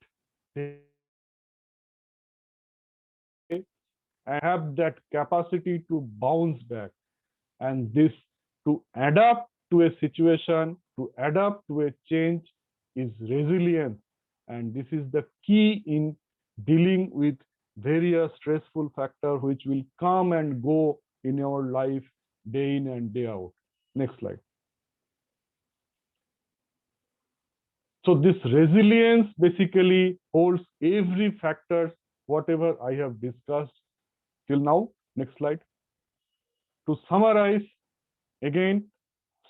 and have that capacity to bounce back. And this, to adapt to a situation, to adapt to a change, is resilience. And this is the key in dealing with various stressful factors which will come and go in your life day in and day out. Next slide. So this resilience basically holds every factor, whatever I have discussed till now. Next slide. To summarize, again,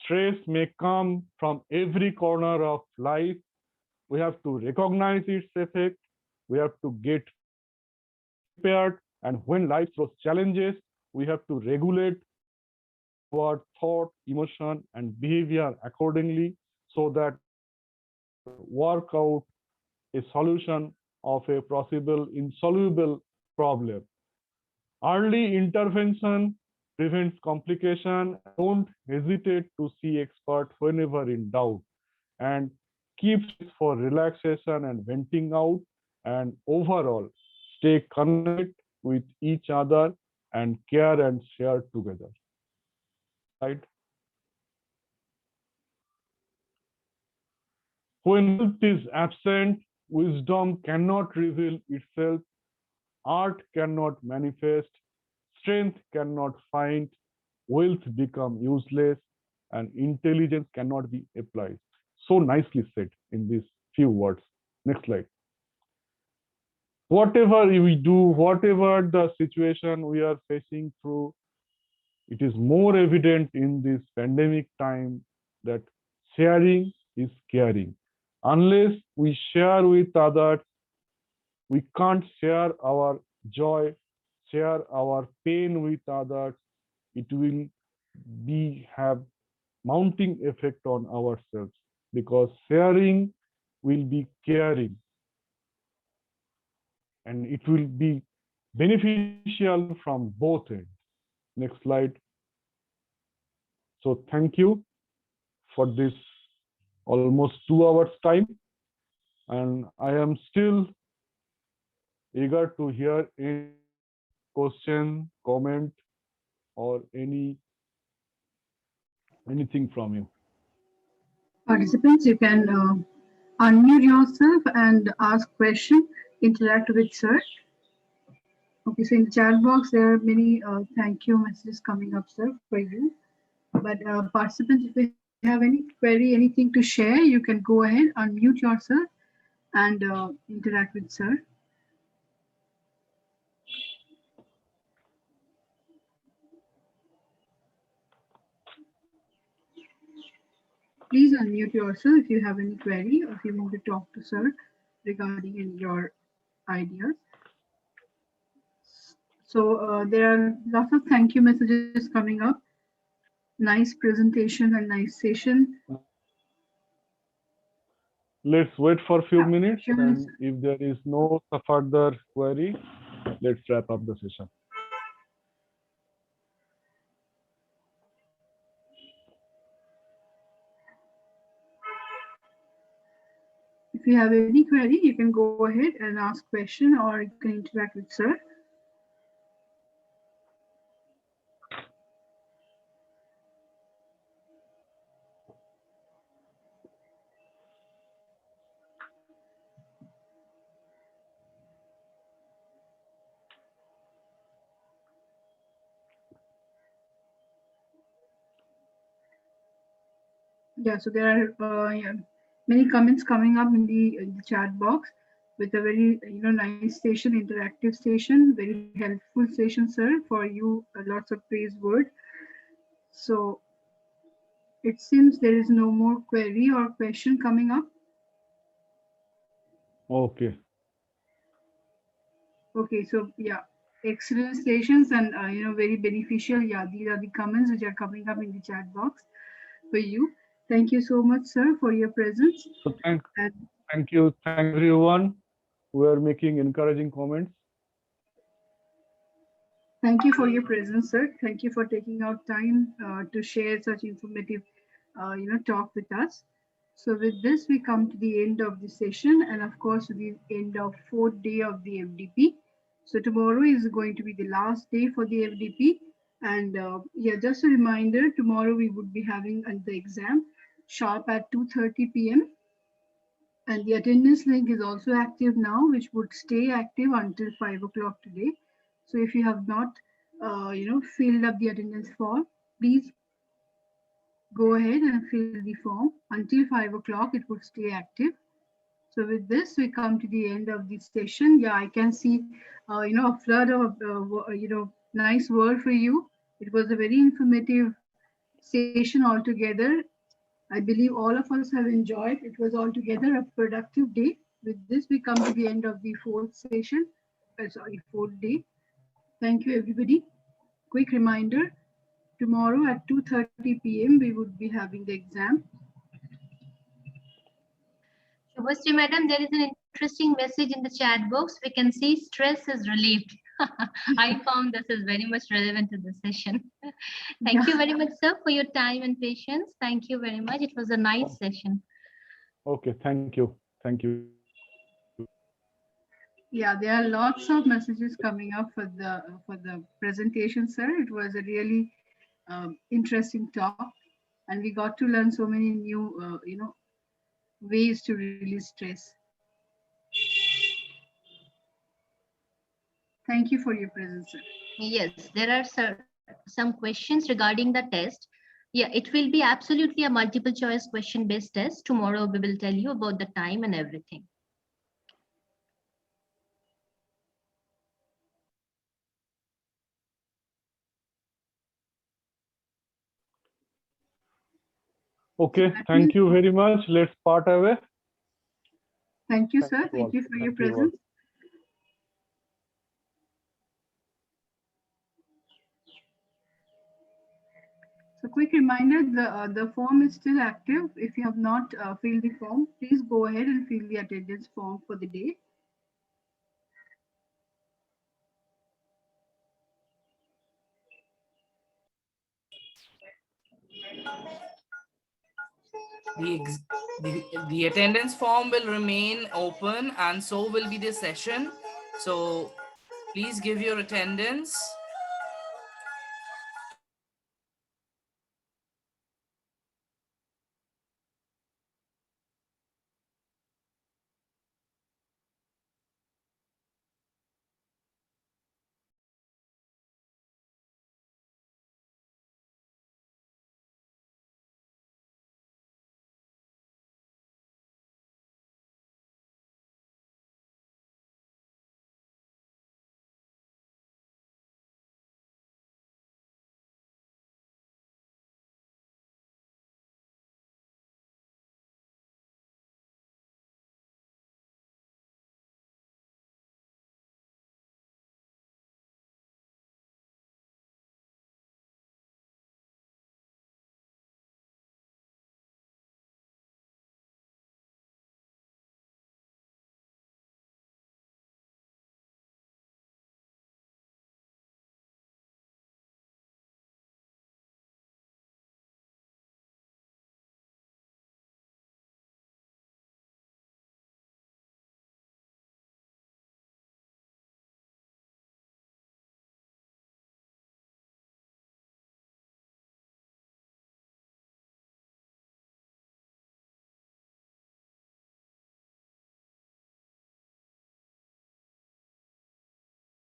stress may come from every corner of life. We have to recognize its effect. We have to get prepared. And when life throws challenges, we have to regulate our thought, emotion, and behavior accordingly so that work out a solution of a possible insoluble problem. Early intervention prevents complication. Don't hesitate to see expert whenever in doubt, and keep space for relaxation and venting out. And overall, stay connected with each other and care and share together. Right? When health is absent, wisdom cannot reveal itself, art cannot manifest, strength cannot find, wealth become useless, and intelligence cannot be applied. So nicely said in these few words. Next slide. Whatever we do, whatever the situation we are facing through, it is more evident in this pandemic time that sharing is caring. Unless we share with others, we can't share our joy, share our pain with others. It will have mounting effect on ourselves, because sharing will be caring and it will be beneficial from both ends. Next slide. So thank you for this almost 2 hours time, and I am still eager to hear any question, comment, or anything from you. Participants, you can unmute yourself and ask question, interact with sir. Okay, so in the chat box, there are many thank you messages coming up, sir, for you. But participants, if you have any query, anything to share, you can go ahead, unmute yourself, and interact with sir. Please unmute yourself if you have any query or if you want to talk to sir regarding your ideas. So there are lots of thank you messages coming up. Nice presentation and nice session. Let's wait for a few minutes, Sure. and if there is no further query, let's wrap up the session. If you have any query, you can go ahead and ask question or you can interact with sir. Yeah, so there are many comments coming up in the chat box with a very nice station, interactive station, very helpful station, sir. For you, lots of praise word. So it seems there is no more query or question coming up. Okay. Okay, so yeah, excellent stations and very beneficial. Yeah, these are the comments which are coming up in the chat box for you. Thank you so much, sir, for your presence. So thank And you everyone who are making encouraging comments. thank you for your presence, sir. Thank you for taking out time to share such informative, talk with us. So with this, we come to the end of the session, and of course, the end of 4th day of the FDP. So tomorrow is going to be the last day for the FDP, and yeah, just a reminder: tomorrow we would be having the exam sharp at 2:30 p.m. And the attendance link is also active now, which would stay active until 5 o'clock today. So if you have not, filled up the attendance form, please go ahead and fill the form until 5 o'clock. It would stay active. So with this, we come to the end of the session. Yeah, I can see, a flood of, nice word for you. It was a very informative session altogether. I believe all of us have enjoyed. It was altogether a productive day. With this, we come to the end of the 4th session. Sorry, 4th day. Thank you, everybody. Quick reminder, tomorrow at 2:30 p.m. we would be having the exam. Shubhasri madam, there is an interesting message in the chat box. We can see stress is relieved. I found this is very much relevant to the session. Thank you very much, sir, for your time and patience. Thank you very much. It was a nice session. Okay, thank you. Thank you. Yeah, there are lots of messages coming up for the presentation, sir. It was a really interesting talk, and we got to learn so many new, ways to release stress. Thank you for your presence, sir. Yes, there are some questions regarding the test. Yeah, it will be absolutely a multiple choice question based test. Tomorrow we will tell you about the time and everything. Okay, thank you very much. Let's part away. Thank you, sir. Thank you for your presence. So quick reminder, the form is still active. If you have not filled the form, please go ahead and fill the attendance form for the day. The attendance form will remain open and so will be the session. So please give your attendance.